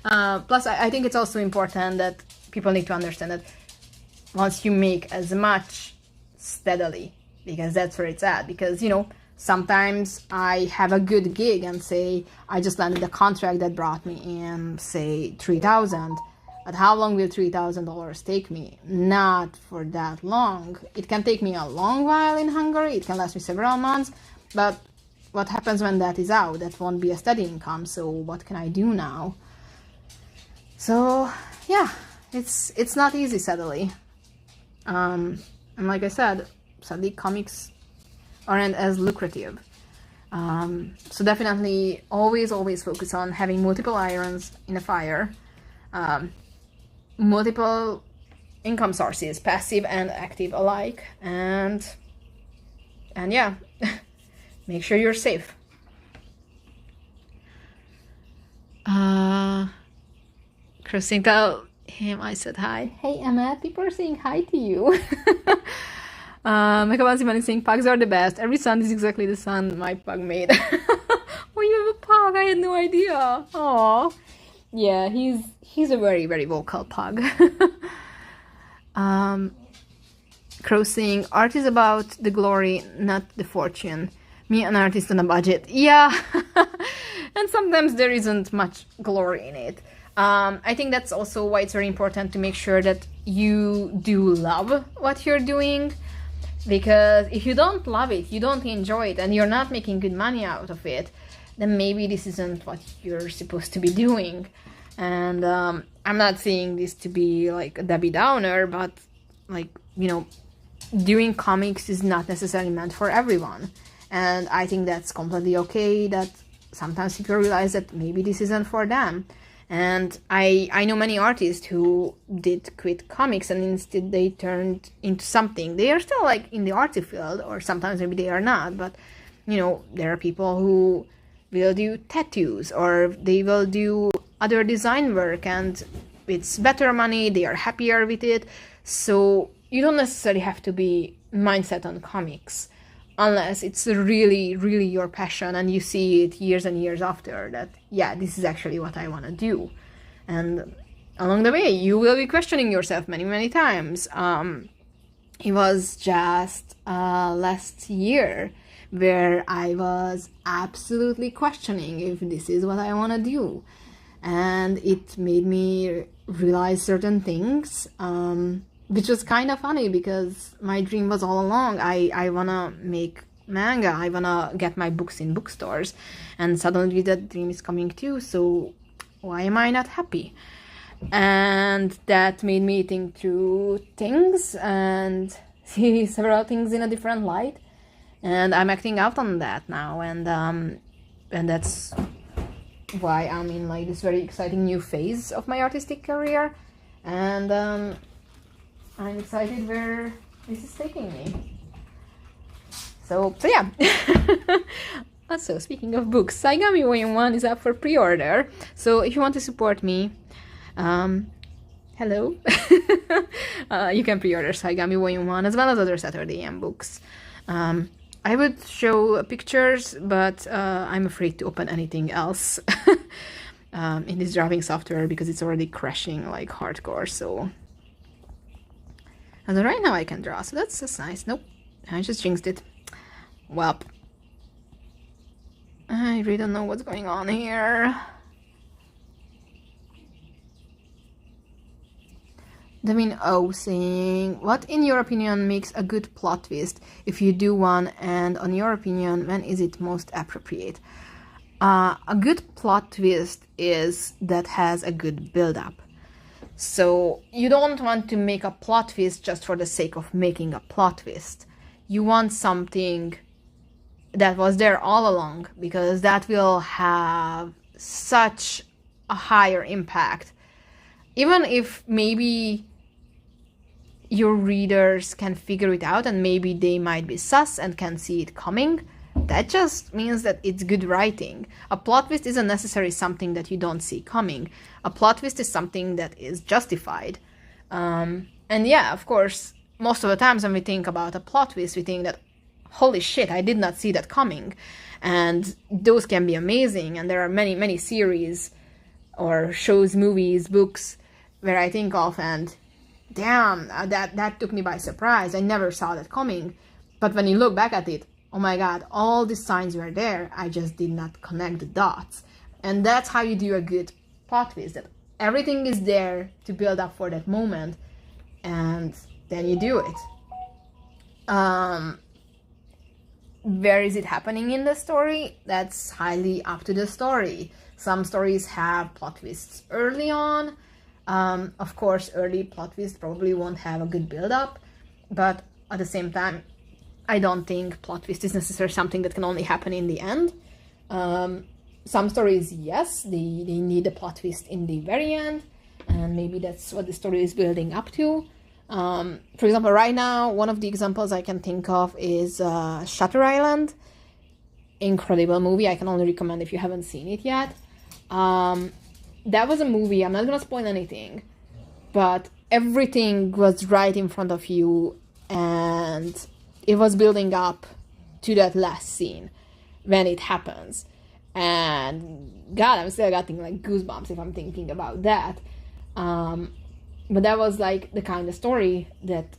Plus, I think it's also important that people need to understand that once you make as much steadily, because that's where it's at. Because, you know, sometimes I have a good gig and say, I just landed a contract that brought me in, say, $3,000. But how long will $3,000 take me? Not for that long. It can take me a long while in Hungary. It can last me several months. But what happens when that is out? That won't be a steady income. So what can I do now? So yeah, it's not easy, sadly. And like I said, sadly, comics aren't as lucrative. So definitely always focus on having multiple irons in a fire. Multiple income sources, passive and active alike, and yeah, make sure you're safe. Christine, tell him I said hi. Hey Emma, people are saying hi to you. Mekabansi Man is saying pugs are the best. Every sound is exactly the sound my pug made. Oh, you have a pug? I had no idea. Oh, yeah, he's a very vocal pug. Crow saying, art is about the glory, not the fortune. Me, an artist on a budget. Yeah, and sometimes there isn't much glory in it. I think that's also why it's very important to make sure that you do love what you're doing. Because if you don't love it, you don't enjoy it, and you're not making good money out of it, then maybe this isn't what you're supposed to be doing. And I'm not saying this to be like a Debbie Downer, but like, you know, doing comics is not necessarily meant for everyone. And I think that's completely okay, that sometimes people realize that maybe this isn't for them. And I know many artists who did quit comics and instead they turned into something. They are still like in the artsy field, or sometimes maybe they are not, but you know, there are people who will do tattoos or they will do other design work and it's better money, they are happier with it. So you don't necessarily have to be mindset on comics unless it's really your passion and you see it years and years after that, yeah, this is actually what I want to do. And along the way you will be questioning yourself many times. It was just last year where I was absolutely questioning if this is what I want to do, and it made me realize certain things, which was kind of funny because my dream was all along, I wanna make manga, I wanna get my books in bookstores, and suddenly that dream is coming too, so why am I not happy? And that made me think through things and see several things in a different light, and I'm acting out on that now, and that's why I'm in like this very exciting new phase of my artistic career, and I'm excited where this is taking me. So yeah. Also, speaking of books, Saigami Volume 1 is up for pre-order. So if you want to support me, hello. You can pre-order Saigami Volume 1 as well as other Saturday AM books. I would show pictures, but I'm afraid to open anything else in this drawing software because it's already crashing like hardcore, so... And right now I can draw, so that's nice. Nope, I just jinxed it. Well, I really don't know what's going on here. Devin O saying, what in your opinion makes a good plot twist if you do one, and on your opinion, when is it most appropriate? A good plot twist is that has a good build-up. So you don't want to make a plot twist just for the sake of making a plot twist. You want something that was there all along, because that will have such a higher impact. Even if maybe your readers can figure it out and maybe they might be sus and can see it coming, that just means that it's good writing. A plot twist isn't necessarily something that you don't see coming. A plot twist is something that is justified. And yeah, of course, most of the times when we think about a plot twist, we think that, holy shit, I did not see that coming. And those can be amazing. And there are many, many series or shows, movies, books where I think of and damn, that took me by surprise. I never saw that coming. But when you look back at it, oh my god, all the signs were there. I just did not connect the dots. And that's how you do a good plot twist. That everything is there to build up for that moment. And then you do it. Where is it happening in the story? That's highly up to the story. Some stories have plot twists early on. Of course, early plot twists probably won't have a good build-up, but at the same time, I don't think plot twist is necessarily something that can only happen in the end. Some stories, yes, they need a plot twist in the very end, and maybe that's what the story is building up to. For example, right now, one of the examples I can think of is Shutter Island. Incredible movie. I can only recommend if you haven't seen it yet. That was a movie, I'm not gonna spoil anything, but everything was right in front of you and it was building up to that last scene when it happens. And God, I'm still getting like goosebumps if I'm thinking about that. But that was like the kind of story that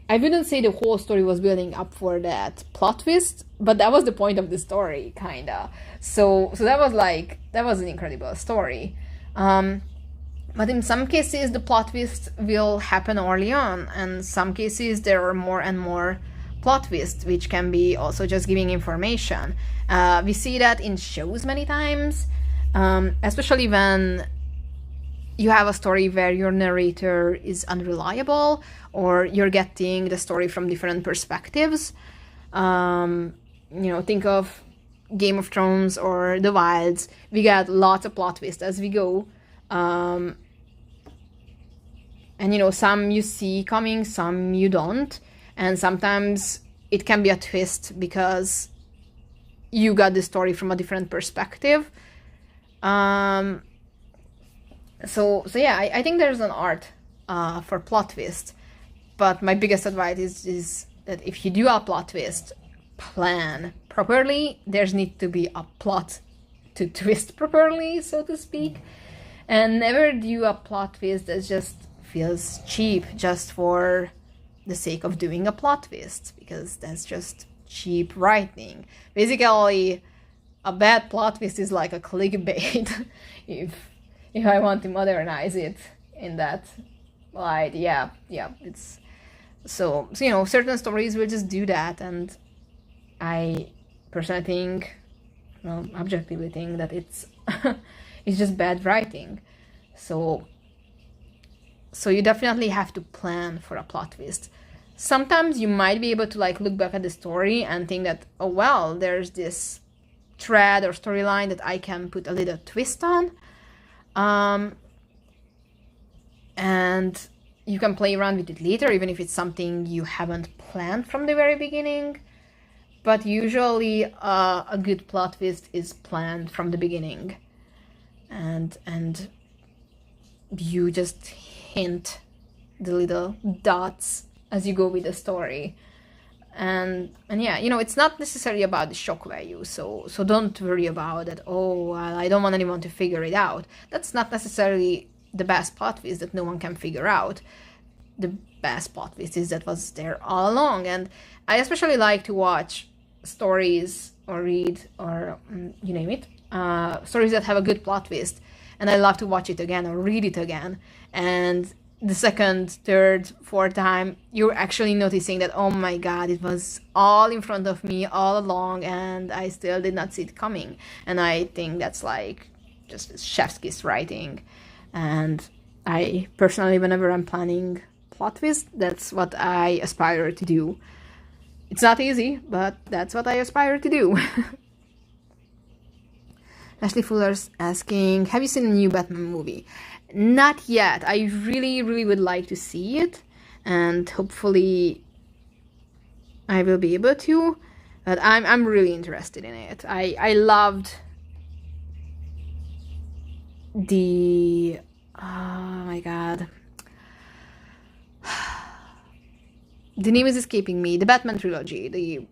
I wouldn't say the whole story was building up for that plot twist, but that was the point of the story, kinda. So that was an incredible story. But in some cases, the plot twist will happen early on, and some cases there are more and more plot twists, which can be also just giving information. We see that in shows many times, especially when you have a story where your narrator is unreliable or you're getting the story from different perspectives. Think of Game of Thrones or The Wilds. We get lots of plot twists as we go. And some you see coming, some you don't. And sometimes it can be a twist because you got the story from a different perspective. So yeah, I think there's an art for plot twist, but my biggest advice is that if you do a plot twist, plan properly. There's need to be a plot to twist properly, so to speak, and never do a plot twist that just feels cheap just for the sake of doing a plot twist, because that's just cheap writing. Basically, a bad plot twist is like a clickbait. If I want to modernize it in that light, yeah, it's so certain stories will just do that, and I personally think, objectively think that it's it's just bad writing. So you definitely have to plan for a plot twist. Sometimes you might be able to look back at the story and think that, oh well, there's this thread or storyline that I can put a little twist on. And you can play around with it later, even if it's something you haven't planned from the very beginning. But usually a good plot twist is planned from the beginning. And you just hint the little dots as you go with the story. And yeah, it's not necessarily about the shock value, so don't worry about that. Oh, well, I don't want anyone to figure it out. That's not necessarily the best plot twist that no one can figure out. The best plot twist is that was there all along. And I especially like to watch stories or read or you name it, stories that have a good plot twist, and I love to watch it again or read it again. And the second, third, fourth time, you're actually noticing that, oh my god, it was all in front of me all along and I still did not see it coming. And I think that's just chef's kiss writing. And I personally, whenever I'm planning plot twist, that's what I aspire to do. It's not easy, but that's what I aspire to do. Ashley Fuller's asking, have you seen a new Batman movie? Not yet. I really, really would like to see it. and hopefully I will be able to. But I'm really interested in it. I loved the oh my god, the name is escaping me. The Batman trilogy,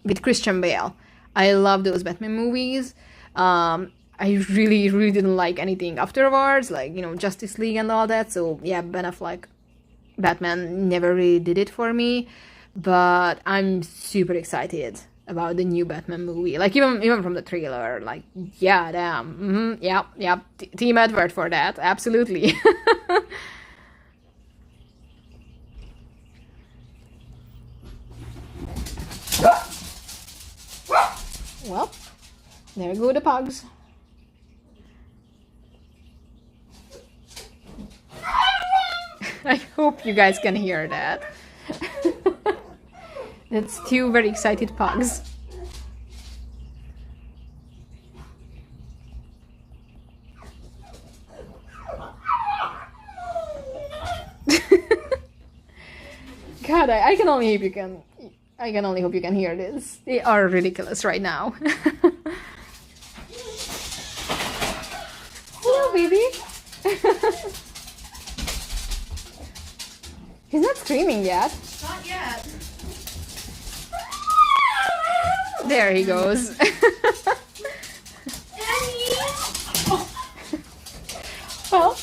with Christian Bale. I love those Batman movies. I really didn't like anything afterwards, like, you know, Justice League and all that. So yeah, Ben Affleck Batman never really did it for me. But I'm super excited about the new Batman movie. Like, even from the trailer, like, yeah, damn, yeah, Team Edward for that, absolutely. Well, there go the pugs. I hope you guys can hear that. That's two very excited pugs. God, I can only hope you can. I can only hope you can hear this. They are ridiculous right now. Hello, baby. He's not screaming yet. Not yet. There he goes. Well,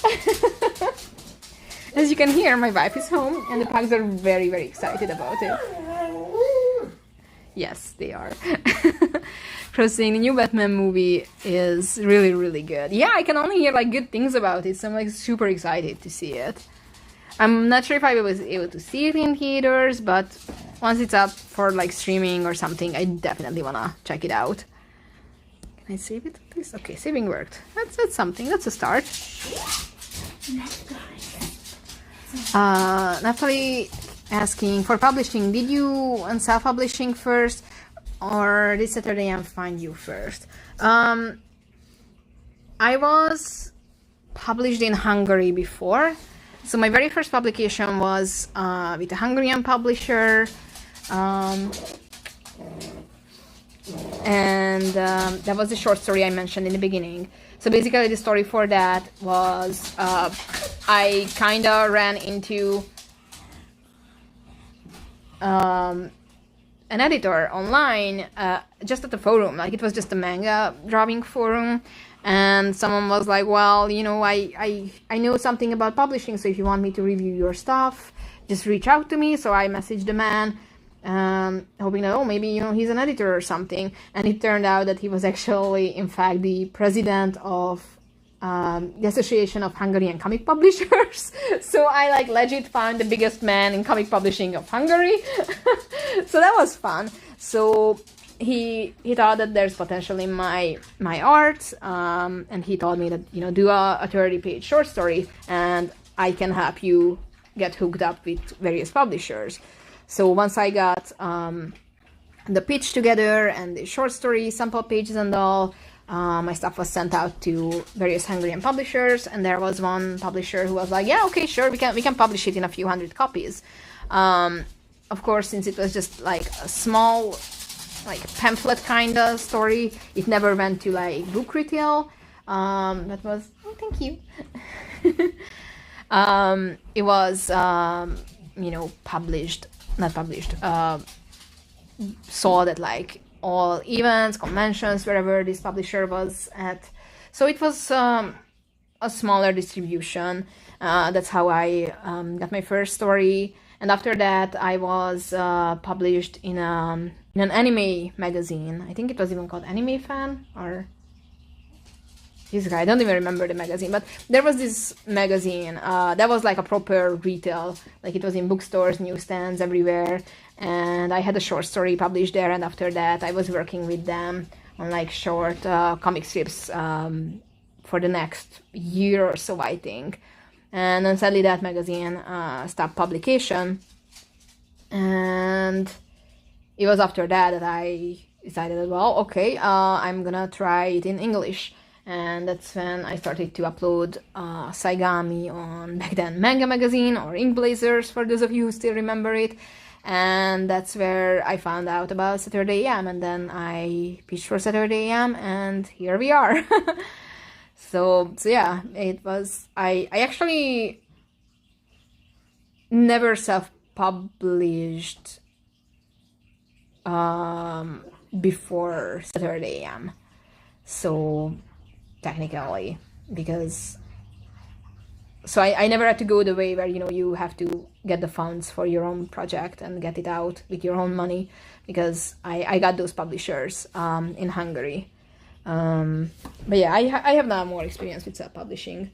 as you can hear, my wife is home and the pugs are very excited about it. Yes, they are. Saying the new Batman movie is really good. Yeah, I can only hear like good things about it, so I'm like super excited to see it. I'm not sure if I was able to see it in theaters, but once it's up for like streaming or something, I definitely wanna check it out. Can I save it, please? Okay, saving worked. That's something. That's a start. Natalie asking for publishing. Did you on self-publishing first, or this Saturday I'm find you first? I was published in Hungary before. So my very first publication was with a Hungarian publisher, and that was the short story I mentioned in the beginning. So basically the story for that was I kind of ran into an editor online, just at the forum. Like, it was just a manga drawing forum. And someone was like, well, you know, I know something about publishing, so if you want me to review your stuff, just reach out to me. So I messaged the man, hoping that, oh, maybe, you know, he's an editor or something. And it turned out that he was actually, in fact, the president of the Association of Hungarian Comic Publishers. So I, like, legit found the biggest man in comic publishing of Hungary. So that was fun. So he thought that there's potential in my art, and he told me that, you know, do a 30-page short story and I can help you get hooked up with various publishers. So once I got the pitch together and the short story sample pages and all, my stuff was sent out to various Hungarian publishers, and there was one publisher who was like, yeah, okay, sure, we can publish it in a few hundred copies. Of course, since it was just like a small, like, pamphlet kind of story, it never went to like book retail. That was, oh, thank you. It was you know, sold at like all events, conventions, wherever this publisher was at. So it was a smaller distribution. That's how I got my first story. And after that, I was published in an anime magazine. I think it was even called Anime Fan, or this guy, I don't even remember the magazine, but there was this magazine that was like a proper retail, like it was in bookstores, newsstands, everywhere, and I had a short story published there, and after that I was working with them on like short comic strips for the next year or so, I think. And then sadly that magazine stopped publication, and it was after that I decided, well, okay, I'm gonna try it in English. and that's when I started to upload Saigami on back then Manga Magazine or Ink Blazers, for those of you who still remember it. And that's where I found out about Saturday AM, and then I pitched for Saturday AM, and here we are. So yeah, it was, I actually never self-published before Saturday AM. So technically, because I never had to go the way where, you know, you have to get the funds for your own project and get it out with your own money, because I got those publishers in Hungary. But yeah, I have now more experience with self-publishing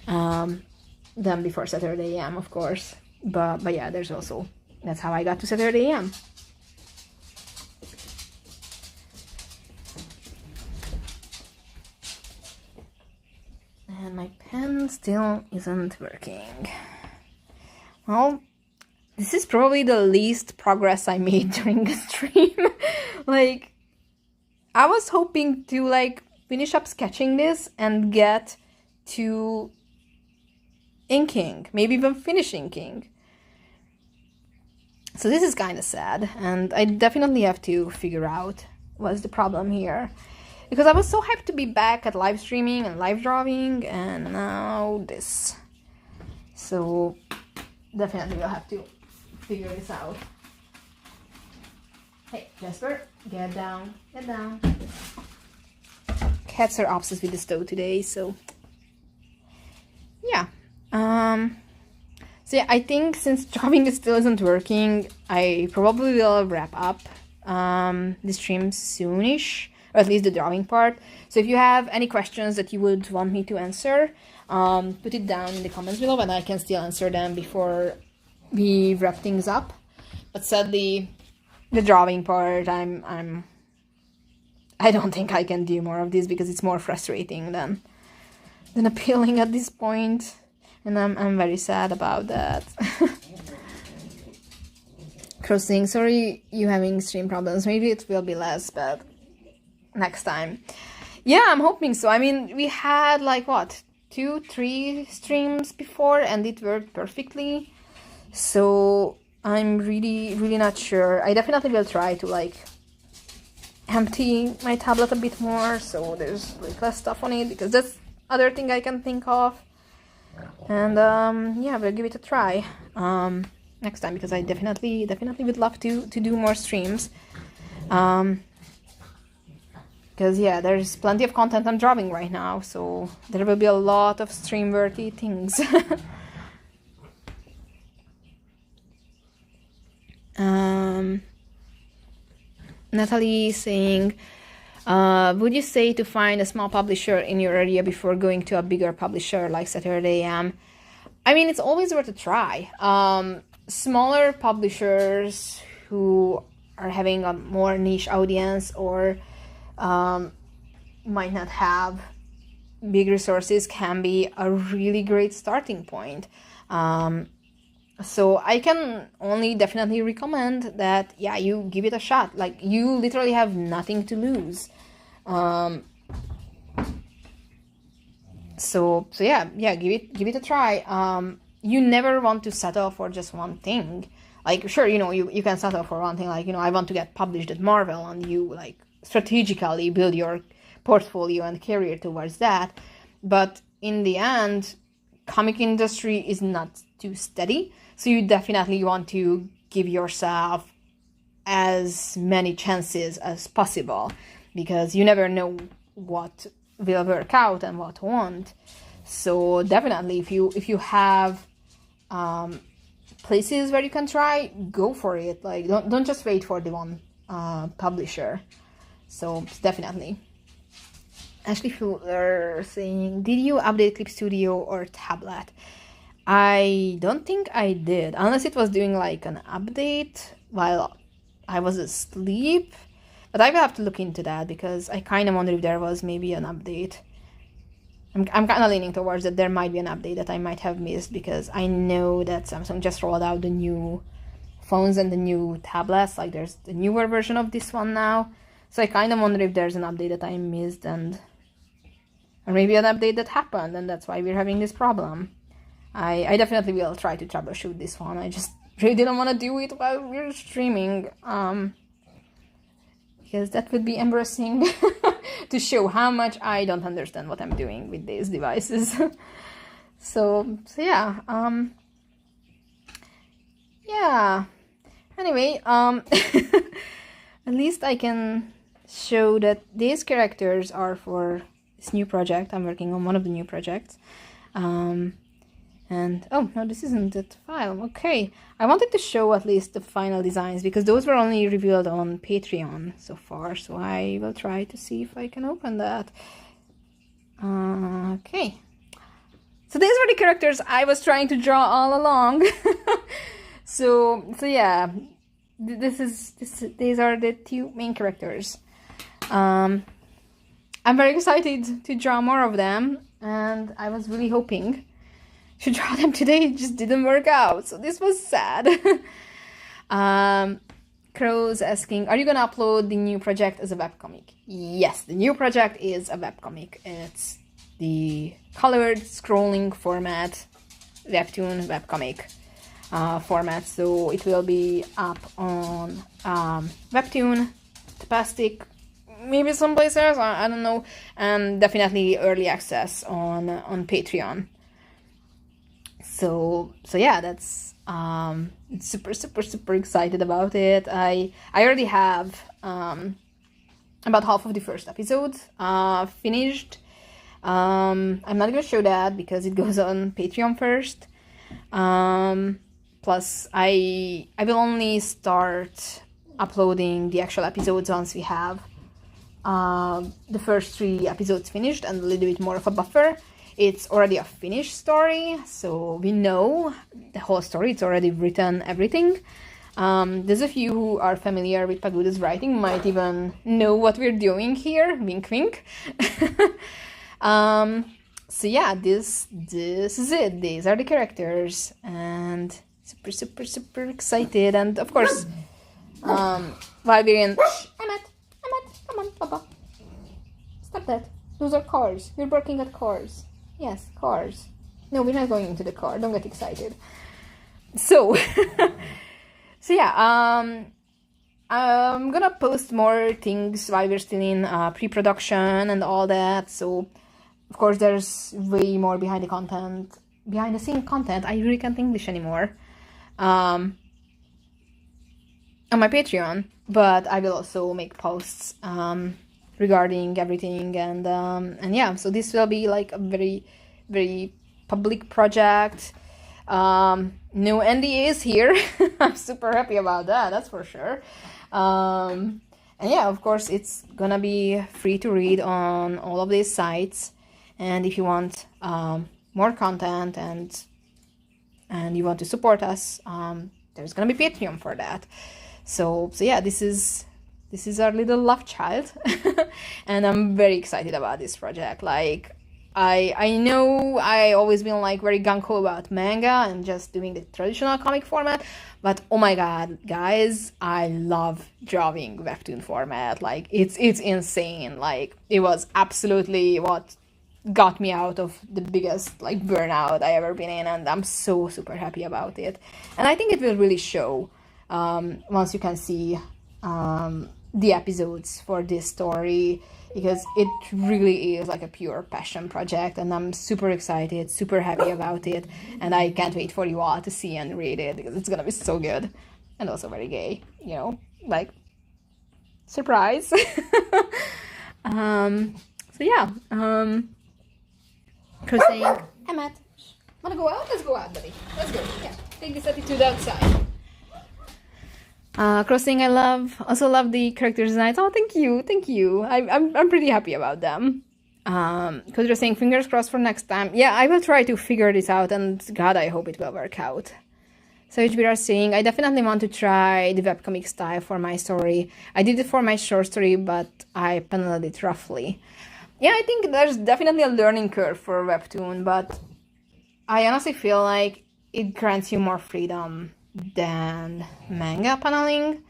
than before Saturday AM, of course. But yeah, there's also, that's how I got to Saturday AM. And my pen still isn't working. Well, this is probably the least progress I made during the stream. Like, I was hoping to like finish up sketching this and get to inking, maybe even finish inking. So this is kind of sad, and I definitely have to figure out what's the problem here. Because I was so hyped to be back at live streaming and live drawing, and now this. So definitely we'll have to figure this out. Hey, Jasper, get down, get down. Cats are obsessed with the stove today, so yeah. So yeah, I think since drawing still isn't working, I probably will wrap up the stream soonish, or at least the drawing part. So if you have any questions that you would want me to answer, put it down in the comments below, and I can still answer them before we wrap things up. But sadly, the drawing part, I don't think I can do more of this, because it's more frustrating than appealing at this point, and I'm very sad about that. Crossing, sorry you having stream problems. Maybe it will be less, but next time. Yeah, I'm hoping so. I mean, we had like what, 2-3 streams before, and it worked perfectly. So I'm really not sure. I definitely will try to like empty my tablet a bit more, so there's like less stuff on it, because that's other thing I can think of. And yeah, we'll give it a try next time, because I definitely would love to do more streams. Because yeah, there's plenty of content I'm drawing right now, so there will be a lot of stream-worthy things. Natalie saying, would you say to find a small publisher in your area before going to a bigger publisher like Saturday AM? I mean, it's always worth a try. Smaller publishers who are having a more niche audience, or might not have big resources, can be a really great starting point. So I can only definitely recommend that, yeah, you give it a shot. Like, you literally have nothing to lose. So yeah, give it a try. You never want to settle for just one thing. Like, sure, you know, you can settle for one thing, like, you know, I want to get published at Marvel, and you like strategically build your portfolio and career towards that. But in the end, comic industry is not too steady, so you definitely want to give yourself as many chances as possible, because you never know what will work out and what won't. So definitely, if you have places where you can try, go for it. Like, don't just wait for the one publisher. So definitely. Ashley Fuller saying, did you update Clip Studio or tablet? I don't think I did, unless it was doing like an update while I was asleep. But I will have to look into that, because I kind of wonder if there was maybe an update. I'm kind of leaning towards that there might be an update that I might have missed, because I know that Samsung just rolled out the new phones and the new tablets. Like, there's the newer version of this one now. So I kind of wonder if there's an update that I missed, and or maybe an update that happened and that's why we're having this problem. I definitely will try to troubleshoot this one. I just really didn't want to do it while we're streaming, because that would be embarrassing to show how much I don't understand what I'm doing with these devices. so yeah, yeah. Anyway, at least I can show that these characters are for this new project. I'm working on one of the new projects. And, oh, no, this isn't that file. Okay, I wanted to show at least the final designs, because those were only revealed on Patreon so far, so I will try to see if I can open that. Okay. So these were the characters I was trying to draw all along. So yeah, these are the two main characters. I'm very excited to draw more of them, and I was really hoping to draw them today. It just didn't work out, so this was sad. Crow's asking, are you gonna upload the new project as a webcomic? Yes, the new project is a webcomic. It's the colored scrolling format, webtoon webcomic format, so it will be up on Webtoon, Tapastic, maybe some places, I don't know, and definitely early access on Patreon. So yeah, that's super excited about it. I already have about half of the first episode finished. I'm not gonna show that because it goes on Patreon first. Plus I will only start uploading the actual episodes once we have the first 3 episodes finished and a little bit more of a buffer. It's already a finished story, so we know the whole story. It's already written, everything. Those of you who are familiar with Pagoda's writing might even know what we're doing here. Wink, wink. So yeah, this is it. These are the characters, and super excited. And of course, while we're in... Emmet, come on, Papa. Stop that. Those are cars. We're working at cars. Yes, cars. No, we're not going into the car. Don't get excited. So, so yeah, I'm gonna post more things while we're still in pre-production and all that. So, of course, there's way more behind the scene content. I really can't English anymore. On my Patreon, but I will also make posts regarding everything, and yeah, so this will be like a very public project. No NDAs here. I'm super happy about that, that's for sure. And yeah, of course, it's gonna be free to read on all of these sites, and if you want more content and you want to support us, there's gonna be Patreon for that. So yeah, this is our little love child. And I'm very excited about this project. Like, I know I always been like very gung-ho about manga and just doing the traditional comic format, but oh my god, guys, I love drawing webtoon format. Like, it's insane. Like, it was absolutely what got me out of the biggest like burnout I ever been in, and I'm so super happy about it. And I think it will really show once you can see the episodes for this story, because it really is like a pure passion project, and I'm super excited, super happy about it, and I can't wait for you all to see and read it, because it's gonna be so good, and also very gay, you know, like, surprise. So yeah, saying, Emmet, wanna go out? Let's go out, buddy. Let's go. Yeah, take this attitude outside. Crossing, I also love the character designs. Oh, thank you. I'm pretty happy about them. Because you're saying fingers crossed for next time. Yeah, I will try to figure this out, and God, I hope it will work out. So we are saying, I definitely want to try the webcomic style for my story. I did it for my short story, but I paneled it roughly. Yeah, I think there's definitely a learning curve for webtoon, but I honestly feel like it grants you more freedom than manga paneling.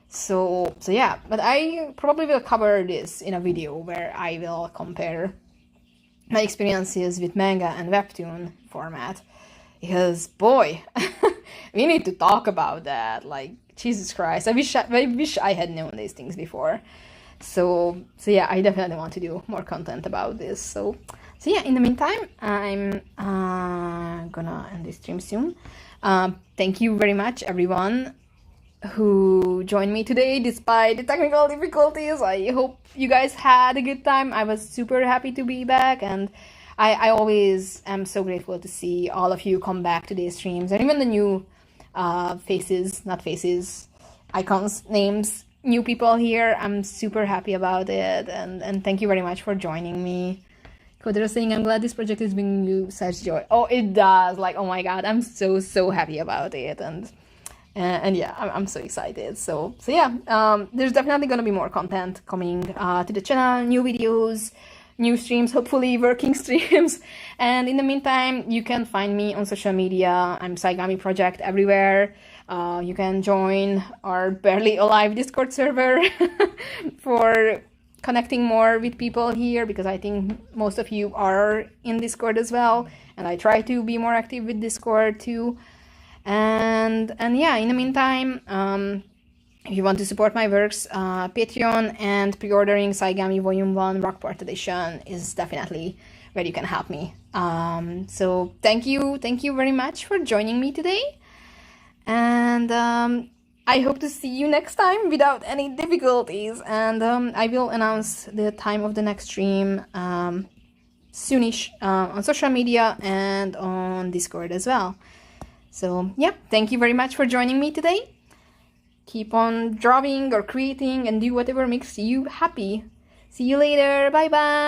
So yeah, but I probably will cover this in a video where I will compare my experiences with manga and webtoon format, because boy, we need to talk about that. Like, Jesus Christ, I wish I had known these things before. So yeah, I definitely want to do more content about this. So yeah, in the meantime, I'm gonna end this stream soon. Thank you very much, everyone who joined me today despite the technical difficulties. I hope you guys had a good time. I was super happy to be back, and I always am so grateful to see all of you come back to these streams, and even the new icons, names, new people here. I'm super happy about it, and thank you very much for joining me. Coder is saying, I'm glad this project is bringing you such joy. Oh, it does. Like, oh my god, I'm so happy about it, and yeah, I'm so excited. So yeah, there's definitely gonna be more content coming to the channel, new videos, new streams, hopefully working streams. And in the meantime, you can find me on social media. I'm Saigami Project everywhere. You can join our barely alive Discord server for connecting more with people here, because I think most of you are in Discord as well, and I try to be more active with Discord too. And yeah, in the meantime, if you want to support my works, Patreon and pre-ordering Saigami Volume 1 Rockport Edition is definitely where you can help me. So thank you very much for joining me today, and I hope to see you next time without any difficulties, and I will announce the time of the next stream soonish on social media and on Discord as well. So yeah, thank you very much for joining me today. Keep on drawing or creating and do whatever makes you happy. See you later. Bye bye.